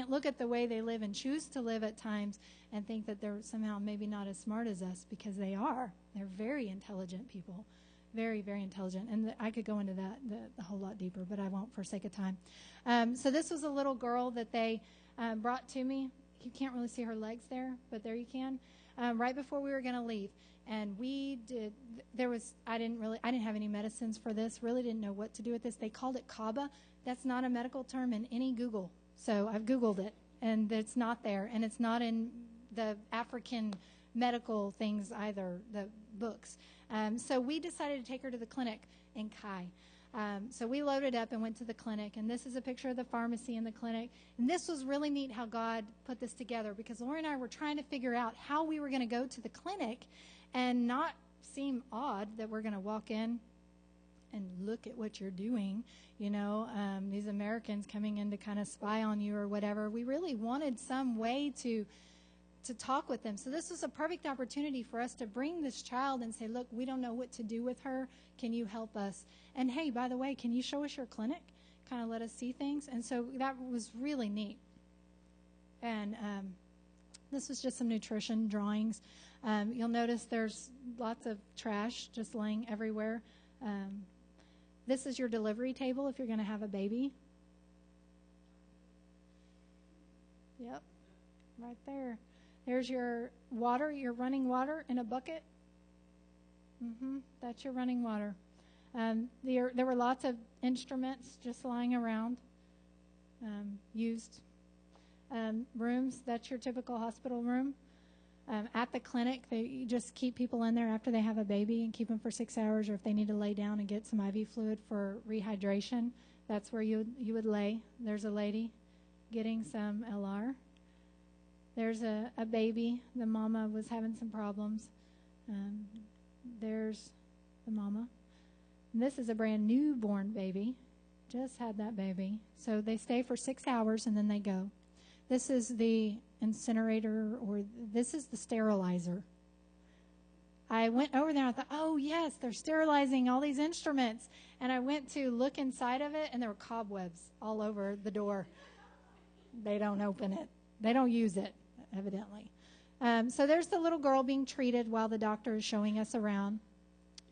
look at the way they live and choose to live at times and think that they're somehow maybe not as smart as us, because they are. They're very intelligent people, very, very intelligent. And I could go into that a whole lot deeper, but I won't for sake of time. So this was a little girl that they brought to me. You can't really see her legs there, but there you can. Right before we were going to leave. And I didn't have any medicines for this, really didn't know what to do with this. They called it Kaba. That's not a medical term in any Google. So I've Googled it, and it's not there. And it's not in the African medical things either, the books. So we decided to take her to the clinic in Kai. So we loaded up and went to the clinic, and this is a picture of the pharmacy and the clinic. And this was really neat how God put this together, because Lori and I were trying to figure out how we were going to go to the clinic and not seem odd that we're going to walk in and look at what you're doing, these Americans coming in to kind of spy on you or whatever. We really wanted some way to talk with them. So this was a perfect opportunity for us to bring this child and say, look, we don't know what to do with her. Can you help us? And hey, by the way, can you show us your clinic? Kind of let us see things. And so that was really neat. And this was just some nutrition drawings. You'll notice there's lots of trash just laying everywhere. This is your delivery table if you're going to have a baby. Yep, right there. There's your water, your running water in a bucket. That's your running water. There were lots of instruments just lying around, used rooms. That's your typical hospital room. At the clinic, they just keep people in there after they have a baby and keep them for 6 hours, or if they need to lay down and get some IV fluid for rehydration, that's where you would lay. There's a lady getting some LR. There's a baby. The mama was having some problems. There's the mama. And this is a brand newborn baby. Just had that baby. So they stay for 6 hours and then they go. This is the incinerator, or this is the sterilizer. I went over there and I thought, oh, yes, they're sterilizing all these instruments. And I went to look inside of it, and there were cobwebs all over the door. They don't open it. They don't use it, evidently. So there's the little girl being treated while the doctor is showing us around.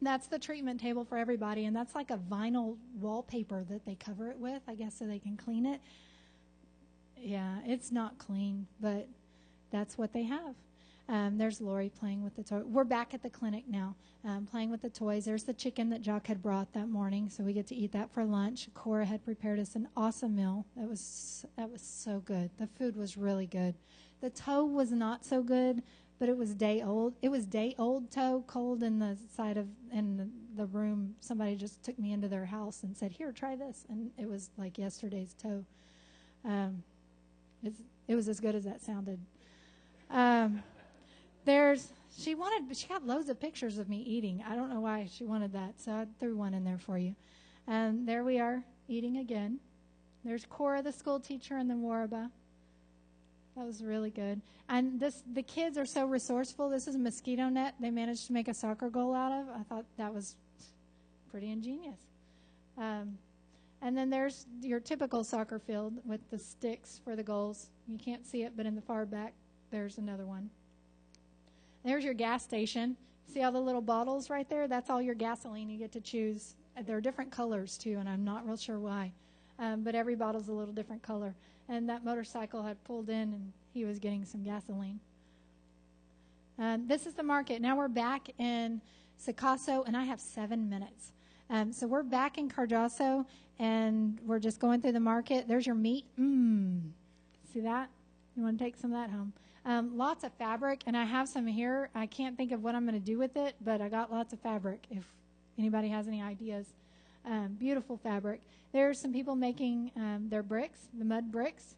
That's the treatment table for everybody, and that's like a vinyl wallpaper that they cover it with, I guess, so they can clean it. Yeah, it's not clean, but that's what they have. There's Lori playing with the toy. We're back at the clinic now, playing with the toys. There's the chicken that Jock had brought that morning, so we get to eat that for lunch. Cora had prepared us an awesome meal. That was so good. The food was really good. The toe was not so good, but it was day old. It was day old toe, cold in the side of the room. Somebody just took me into their house and said, "Here, try this," and it was like yesterday's toe. It was as good as that sounded. She got loads of pictures of me eating. I don't know why she wanted that, so I threw one in there for you. And there we are, eating again. There's Cora, the school teacher, and the Waraba. That was really good. And the kids are so resourceful. This is a mosquito net they managed to make a soccer goal out of. I thought that was pretty ingenious. And then there's your typical soccer field with the sticks for the goals. You can't see it, but in the far back, there's another one. There's your gas station. See all the little bottles right there? That's all your gasoline you get to choose. There are different colors, too, and I'm not real sure why. But every bottle's a little different color. And that motorcycle had pulled in, and he was getting some gasoline. This is the market. Now we're back in Sikaso, and I have 7 minutes. So we're back in Cardoso, and we're just going through the market. There's your meat. See that? You want to take some of that home? Lots of fabric, and I have some here. I can't think of what I'm going to do with it, but I got lots of fabric if anybody has any ideas. Beautiful fabric. There's some people making their bricks, the mud bricks.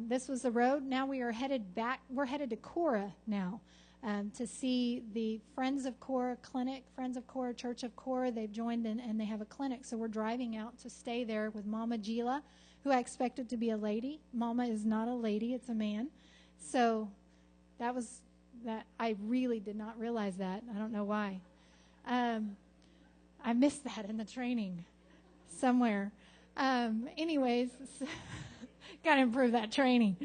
This was the road. Now we are headed back. We're headed to Cora now to see the Friends of Cora clinic, Friends of Cora, Church of Cora. They've joined in, and they have a clinic. So we're driving out to stay there with Mama Gila, who I expected to be a lady. Mama is not a lady. It's a man. So that was that. I really did not realize that. I don't know why. I missed that in the training somewhere. Anyways, got to improve that training.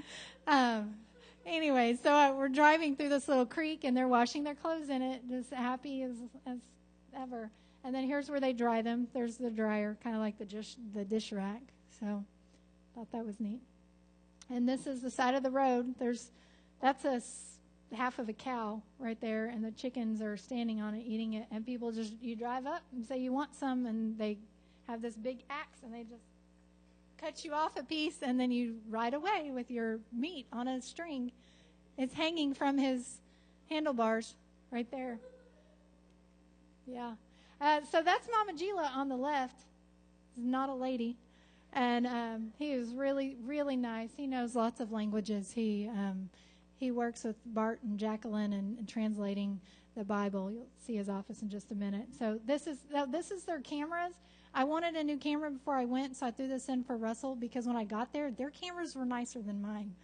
Anyways, so we're driving through this little creek, and they're washing their clothes in it, just happy as ever. And then here's where they dry them. There's the dryer, kind of like the dish rack. So thought that was neat. And this is the side of the road. That's half of a cow right there, and the chickens are standing on it, eating it. And people you drive up and say you want some, and they have this big axe, and they just cut you off a piece, and then you ride away with your meat on a string. It's hanging from his handlebars right there. Yeah. So that's Mama Gila on the left. He's not a lady. And he is really, really nice. He knows lots of languages. He works with Bart and Jacqueline and translating the Bible. You'll see his office in just a minute. So this is their cameras. I wanted a new camera before I went, so I threw this in for Russell because when I got there, their cameras were nicer than mine.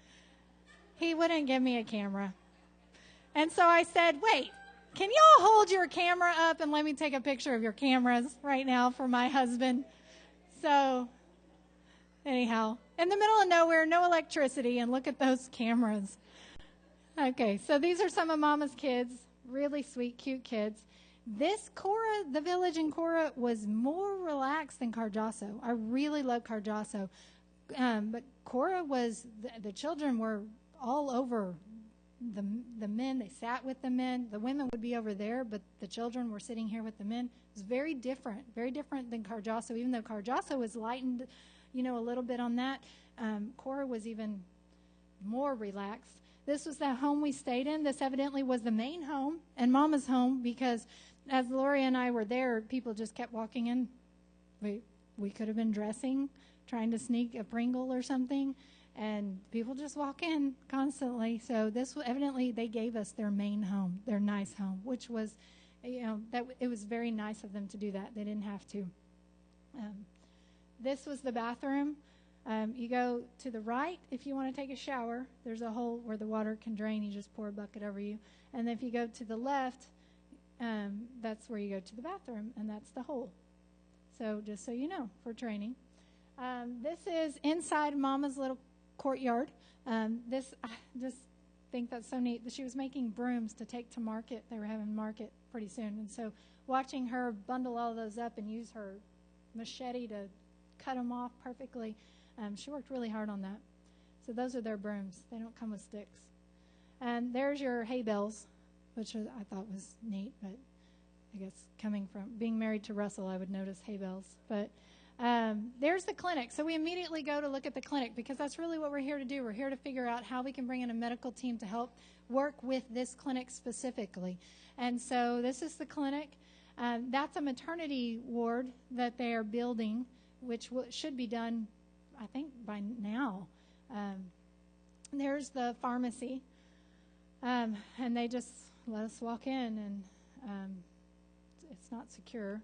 He wouldn't give me a camera. And so I said, wait, can y'all hold your camera up and let me take a picture of your cameras right now for my husband? So anyhow, in the middle of nowhere, no electricity, and look at those cameras. Okay, so these are some of Mama's kids, really sweet, cute kids. This Cora, the village in Cora, was more relaxed than Cardoso. I really love Cardoso. But Cora the children were all over the men. They sat with the men. The women would be over there, but the children were sitting here with the men. It was very different than Cardoso. Even though Cardoso was lightened, a little bit on that, Cora was even more relaxed. This was the home we stayed in. This evidently was the main home and Mama's home because as Lori and I were there, people just kept walking in. We could have been dressing, trying to sneak a Pringle or something, and people just walk in constantly. So evidently they gave us their main home, their nice home, which was, that it was very nice of them to do that. They didn't have to. This was the bathroom. You go to the right if you want to take a shower. There's a hole where the water can drain. You just pour a bucket over you. And if you go to the left, that's where you go to the bathroom, and that's the hole. So just so you know, for training. This is inside Mama's little courtyard. I just think that's so neat that she was making brooms to take to market. They were having market pretty soon. And so watching her bundle all those up and use her machete to cut them off perfectly, she worked really hard on that. So those are their brooms. They don't come with sticks. And there's your hay bales, which I thought was neat, but I guess coming from being married to Russell, I would notice hay bales. But there's the clinic. So we immediately go to look at the clinic because that's really what we're here to do. We're here to figure out how we can bring in a medical team to help work with this clinic specifically. And so this is the clinic. That's a maternity ward that they are building, which should be done, I think, by now. There's the pharmacy. And they just let us walk in, and it's not secure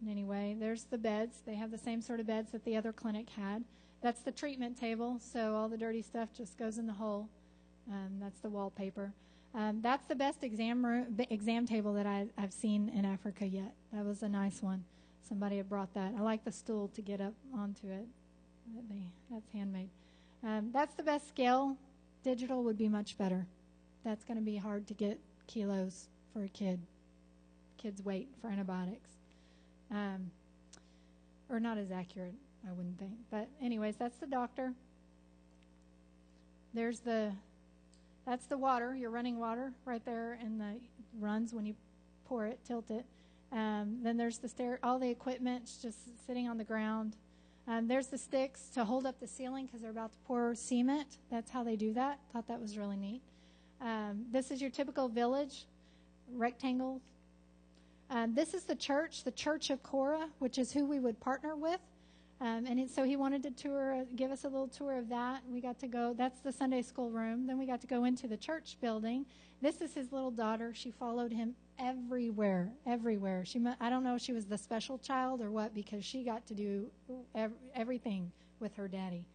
in any way. There's the beds. They have the same sort of beds that the other clinic had. That's the treatment table, so all the dirty stuff just goes in the hole. That's the wallpaper. That's the best exam table that I've seen in Africa yet. That was a nice one. Somebody had brought that. I like the stool to get up onto it. That's handmade. That's the best scale. Digital would be much better. That's going to be hard to get kilos for a kid's weight for antibiotics. Or not as accurate, I wouldn't think. But anyways, that's the doctor. That's the water, your running water right there, and the runs when you pour it, tilt it. Then there's all the equipment just sitting on the ground. There's the sticks to hold up the ceiling because they're about to pour cement. That's how they do that. Thought that was really neat. This is your typical village, rectangle. This is the Church of Korah, which is who we would partner with. So he wanted to give us a little tour of that. We got to go. That's the Sunday school room. Then we got to go into the church building. This is his little daughter. She followed him everywhere. I don't know if she was the special child or what, because she got to do everything with her daddy.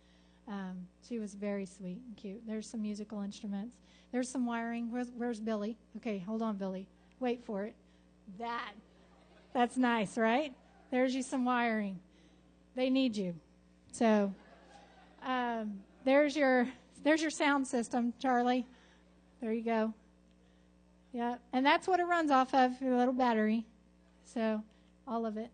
She was very sweet and cute. There's some musical instruments. There's some wiring. Where's Billy? Okay, hold on, Billy. Wait for it. That's nice, right? There's you some wiring. They need you. So there's your sound system, Charlie. There you go. Yeah, and that's what it runs off of, your little battery. So all of it.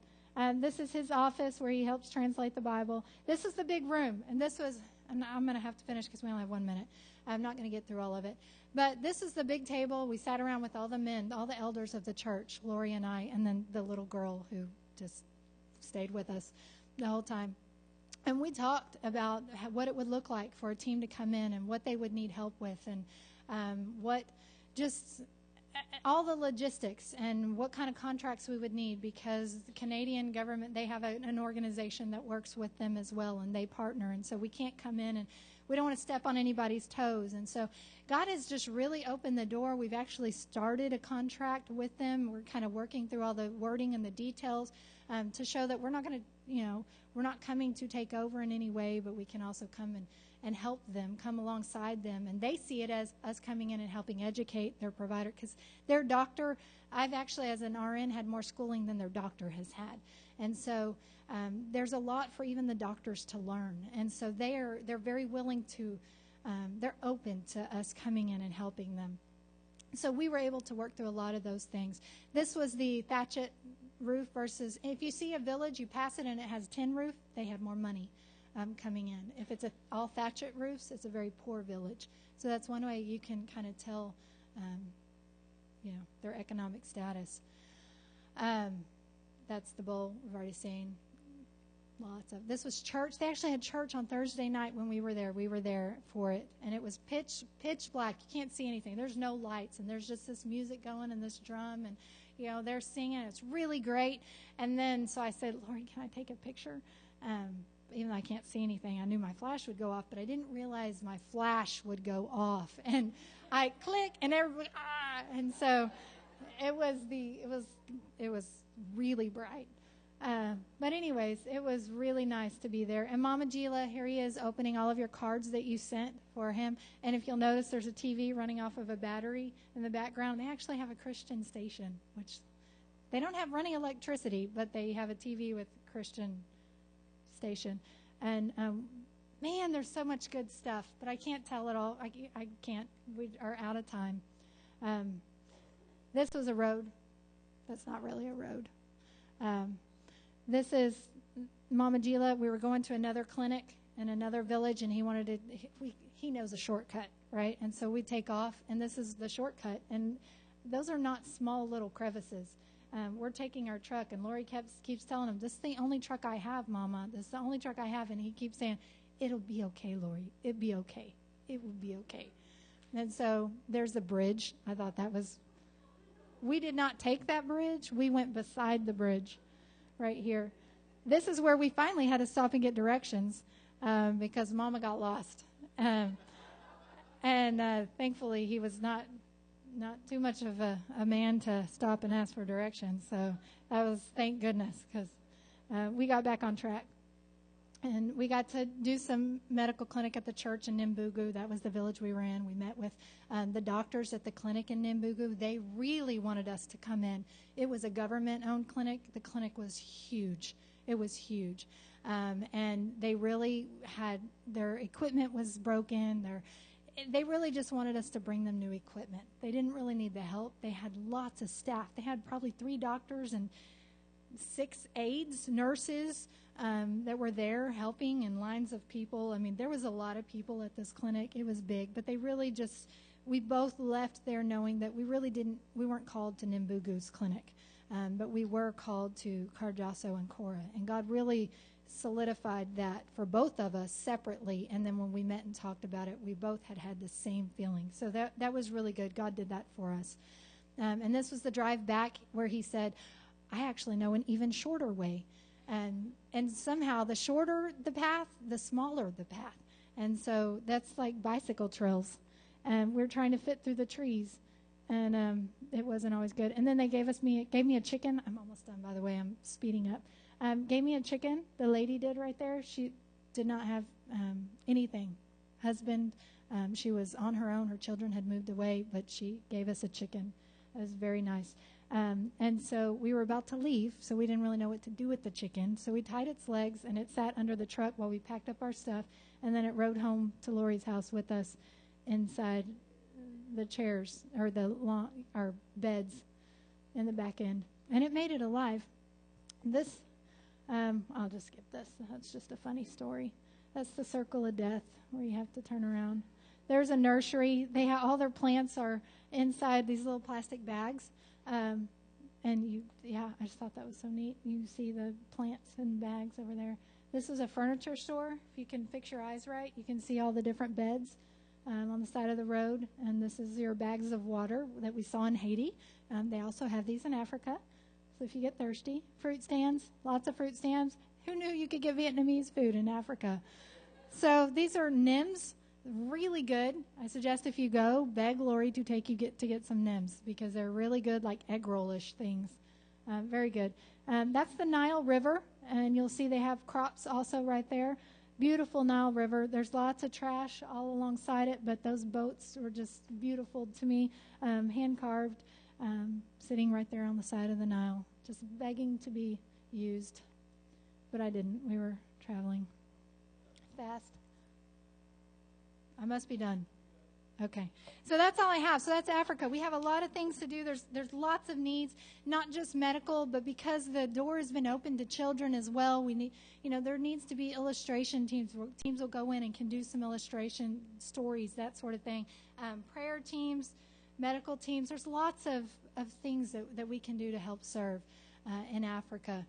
This is his office where he helps translate the Bible. This is the big room, and I'm going to have to finish because we only have 1 minute. I'm not going to get through all of it. But this is the big table. We sat around with all the men, all the elders of the church, Lori and I, and then the little girl who just stayed with us the whole time. And we talked about what it would look like for a team to come in and what they would need help with, and all the logistics and what kind of contracts we would need, because the Canadian government, they have an organization that works with them as well, and they partner. And so we can't come in, and we don't want to step on anybody's toes. And so God has just really opened the door. We've actually started a contract with them. We're kind of working through all the wording and the details to show that we're not going to, we're not coming to take over in any way, but we can also come and help them, come alongside them. And they see it as us coming in and helping educate their provider, because their doctor, I've actually, as an RN, had more schooling than their doctor has had. And so there's a lot for even the doctors to learn. And so they're very willing to, they're open to us coming in and helping them. So we were able to work through a lot of those things. This was the thatchet roof versus, if you see a village, you pass it and it has tin roof, they have more money coming in. If it's all thatchet roofs, it's a very poor village. So that's one way you can kind of tell, their economic status. That's the bowl we've already seen. Lots of. This was church. They actually had church on Thursday night when we were there. We were there for it, and it was pitch black. You can't see anything. There's no lights, and there's just this music going and this drum, and they're singing. It's really great. And then so I said, Lori, can I take a picture? Even though I can't see anything, I knew my flash would go off, but I didn't realize my flash would go off. And I click, and everybody and so it was really bright. But anyways, it was really nice to be there. And Mama Gila, here he is opening all of your cards that you sent for him. And if you'll notice, there's a TV running off of a battery in the background. They actually have a Christian station, which they don't have running electricity, but they have a TV with Christian station. And man, there's so much good stuff, but I can't tell it all. I can't. We are out of time. This was a road. That's not really a road. This is Mama Gila. We were going to another clinic in another village, and he wanted to. He knows a shortcut, right? And so we take off, and this is the shortcut. And those are not small little crevices. We're taking our truck, and Lori keeps telling him, "This is the only truck I have, Mama. This is the only truck I have." And he keeps saying, "It'll be okay, Lori. It'll be okay. It will be okay." And so there's the bridge. I thought that was. We did not take that bridge. We went beside the bridge. Right here. This is where we finally had to stop and get directions because Mama got lost. And thankfully, he was not too much of a man to stop and ask for directions. So that was, thank goodness, because we got back on track. And we got to do some medical clinic at the church in Nimbugu. That was the village we were in. We met with the doctors at the clinic in Nimbugu. They really wanted us to come in. It was a government-owned clinic. The clinic was huge. It was huge. And they really had, their equipment was broken. They really just wanted us to bring them new equipment. They didn't really need the help. They had lots of staff. They had probably 3 doctors and 6 aides, nurses, that were there helping, and lines of people. I mean, there was a lot of people at this clinic. It was big, but they really just, we both left there knowing that we weren't called to Nimbugu's clinic, but we were called to Karjaso and Cora. And God really solidified that for both of us separately. And then when we met and talked about it, we both had the same feeling. So that was really good. God did that for us. And this was the drive back where he said, "I actually know an even shorter way." And somehow the shorter the path, the smaller the path. And so that's like bicycle trails. And we're trying to fit through the trees. And it wasn't always good. And then they gave me a chicken. I'm almost done, by the way. I'm speeding up. Gave me a chicken. The lady did right there. She did not have anything. Husband, she was on her own. Her children had moved away, but she gave us a chicken. It was very nice. And so we were about to leave, so we didn't really know what to do with the chicken. So we tied its legs, and it sat under the truck while we packed up our stuff, and then it rode home to Lori's house with us inside the chairs, or our beds in the back end. And it made it alive. This, I'll just skip this. That's just a funny story. That's the circle of death, where you have to turn around. There's a nursery. All their plants are inside these little plastic bags. I just thought that was so neat. You see the plants in bags over there. This is a furniture store. If you can fix your eyes right, you can see all the different beds on the side of the road. And this is your bags of water that we saw in Haiti. They also have these in Africa. So if you get thirsty, fruit stands, lots of fruit stands. Who knew you could get Vietnamese food in Africa? So these are Nims. Really good. I suggest if you go, beg Lori to take you to get some Nims, because they're really good, like egg roll-ish things. Very good. That's the Nile River, and you'll see they have crops also right there. Beautiful Nile River. There's lots of trash all alongside it, but those boats were just beautiful to me, hand-carved, sitting right there on the side of the Nile, just begging to be used. But I didn't. We were traveling fast. I must be done. Okay. So that's all I have. So that's Africa. We have a lot of things to do. There's lots of needs, not just medical, but because the door has been opened to children as well, we need, there needs to be illustration teams. Teams will go in and can do some illustration stories, that sort of thing. Prayer teams, medical teams. There's lots of things that we can do to help serve in Africa.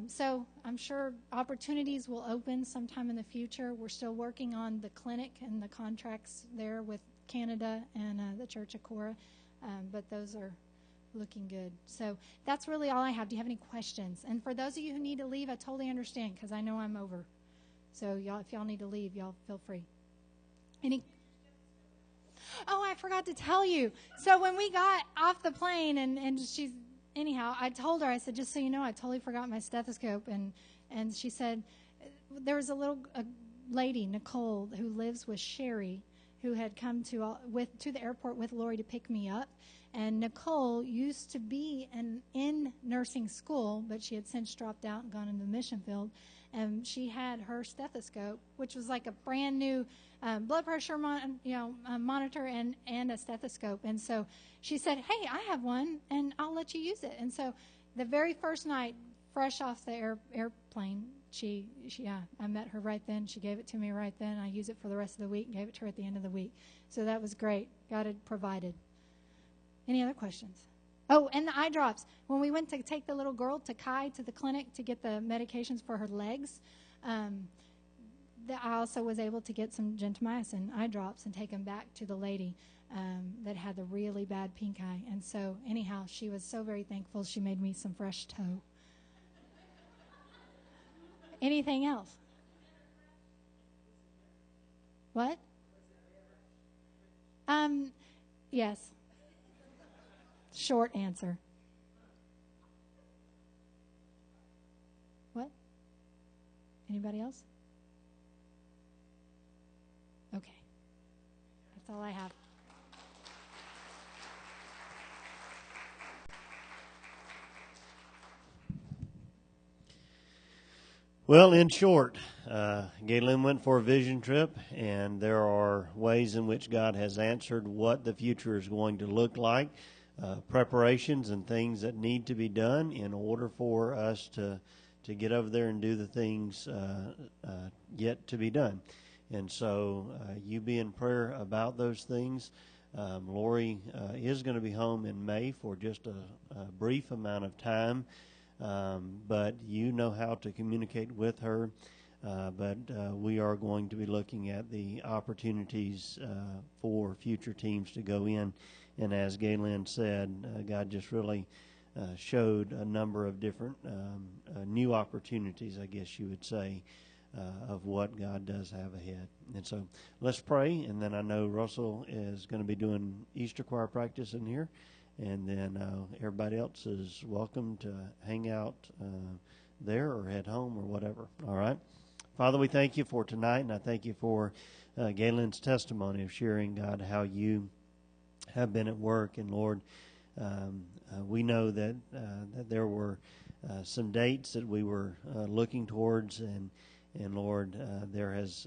So I'm sure opportunities will open sometime in the future. We're still working on the clinic and the contracts there with Canada and the Church of Cora, but those are looking good. So that's really all I have. Do you have any questions? And for those of you who need to leave, I totally understand, because I know I'm over. So if y'all need to leave, y'all feel free. Oh, I forgot to tell you. So when we got off the plane, and anyhow, I told her, I said, just so you know, I totally forgot my stethoscope. And she said, there was a lady, Nicole, who lives with Sherry, who had come to the airport with Lori to pick me up. And Nicole used to be in nursing school, but she had since dropped out and gone into the mission field. And she had her stethoscope, which was like a brand new blood pressure monitor and a stethoscope. And so she said, hey, I have one, and I'll let you use it. And so the very first night, fresh off the airplane, I met her right then. She gave it to me right then. I used it for the rest of the week and gave it to her at the end of the week. So that was great. God had provided. Any other questions? Oh, and the eye drops. When we went to take the little girl to Kai to the clinic to get the medications for her legs, I also was able to get some gentamicin eye drops and take them back to the lady that had the really bad pink eye. And so, anyhow, she was so very thankful. She made me some fresh toe. Anything else? What? Yes. Short answer. What? Anybody else? Okay. That's all I have. Well, in short, Galen went for a vision trip, and there are ways in which God has answered what the future is going to look like, preparations and things that need to be done in order for us to get over there and do the things yet to be done. And so you be in prayer about those things. Lori is going to be home in May for just a brief amount of time. But you know how to communicate with her. But we are going to be looking at the opportunities for future teams to go in. And as Galen said, God just really showed a number of different new opportunities, I guess you would say, of what God does have ahead. And so let's pray. And then I know Russell is going to be doing Easter choir practice in here. And then everybody else is welcome to hang out there or head home or whatever. All right. Father, we thank you for tonight, and I thank you for Galen's testimony of sharing, God, how you have been at work. And Lord, we know that there were some dates that we were looking towards, and Lord, there has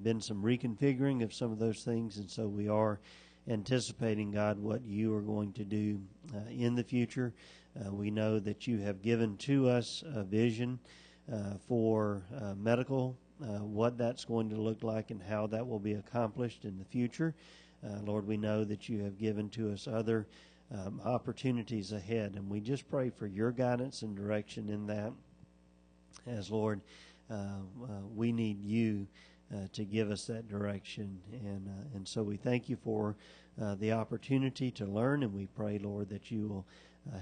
been some reconfiguring of some of those things, and so we are anticipating, God, what you are going to do in the future. We know that you have given to us a vision for medical, what that's going to look like and how that will be accomplished in the future. Lord, we know that you have given to us other opportunities ahead, and we just pray for your guidance and direction in that. As Lord, we need you to give us that direction, and so we thank you for the opportunity to learn, and we pray, Lord, that you will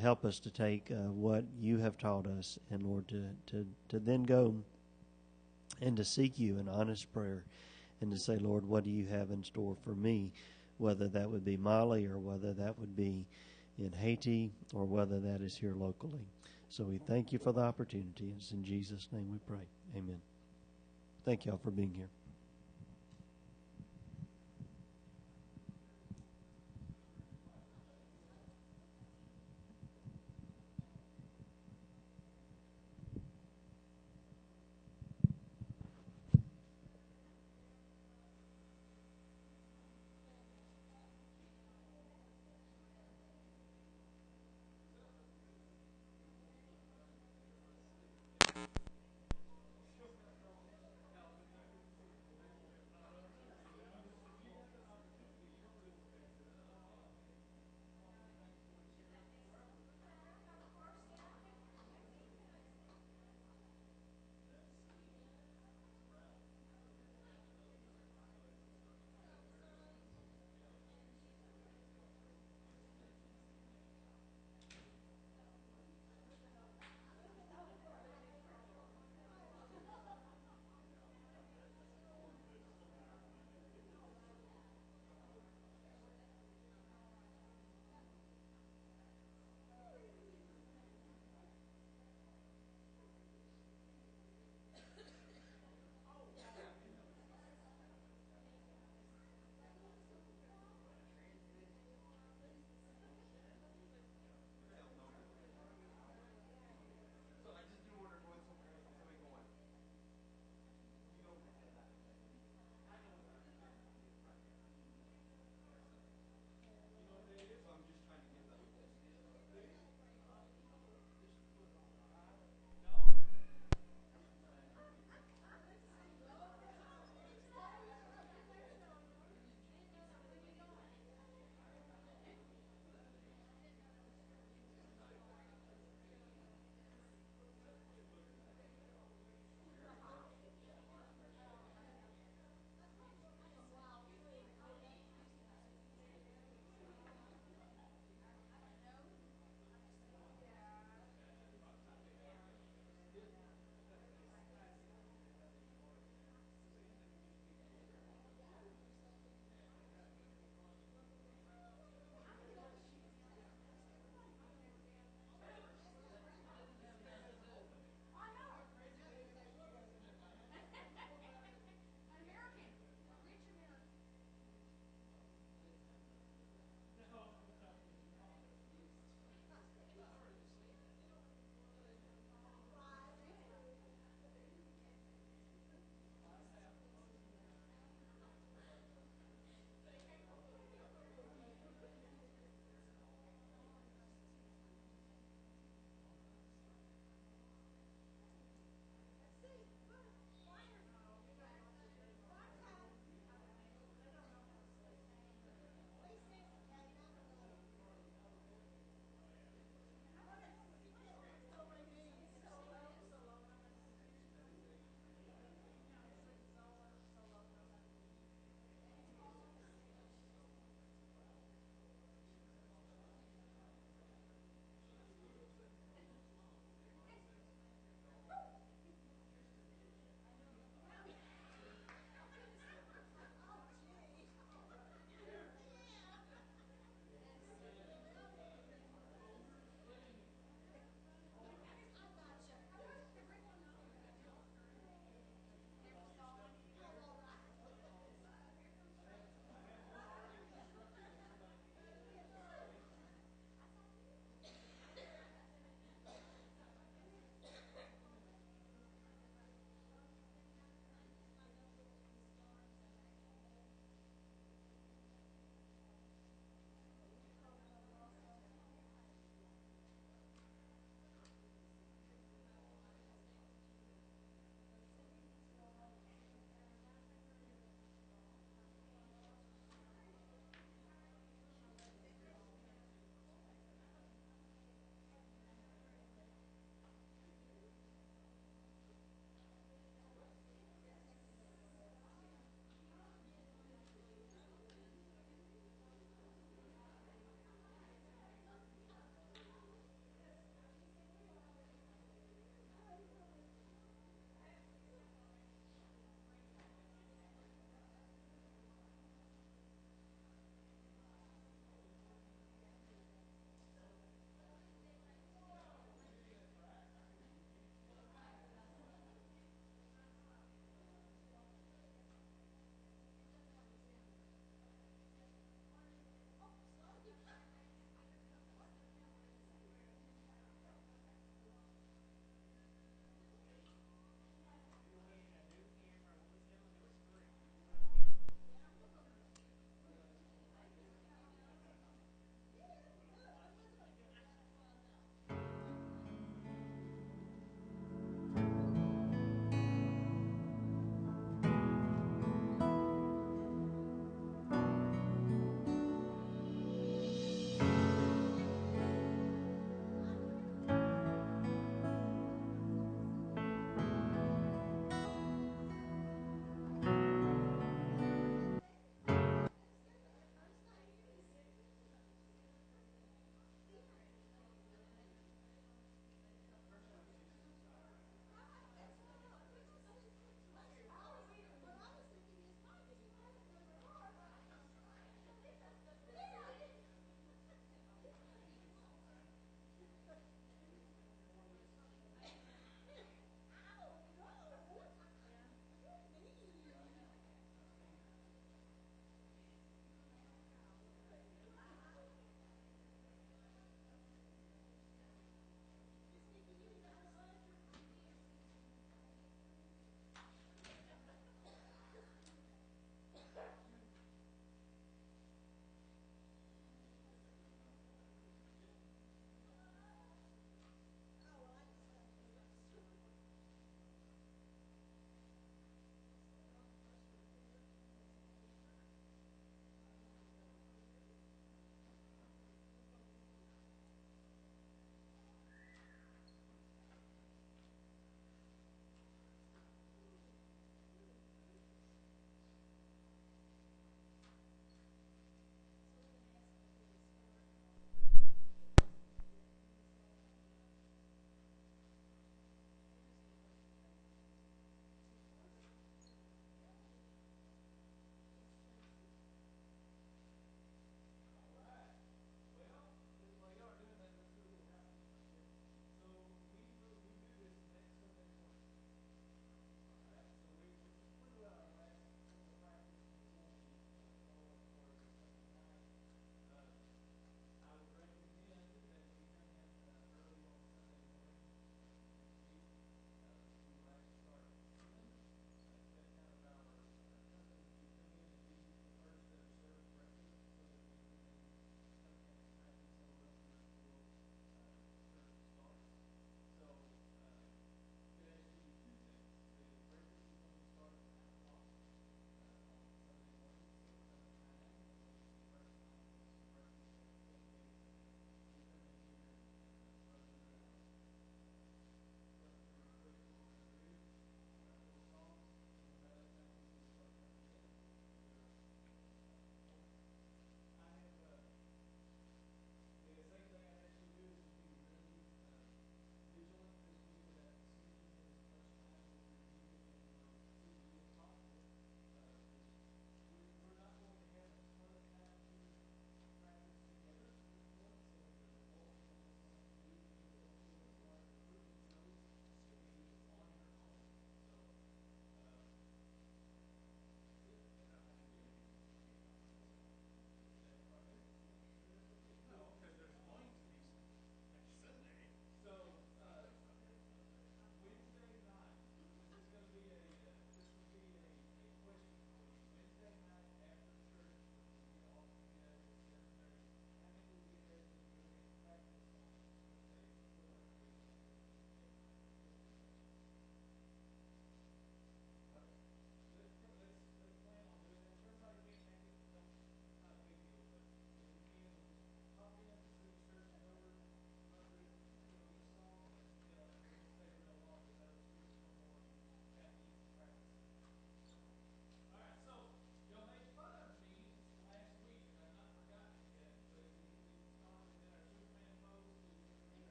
help us to take what you have taught us, and Lord, to then go and to seek you in honest prayer, and to say, Lord, what do you have in store for me, whether that would be Mali or whether that would be in Haiti or whether that is here locally. So we thank you for the opportunity. It's in Jesus' name we pray. Amen. Thank you all for being here.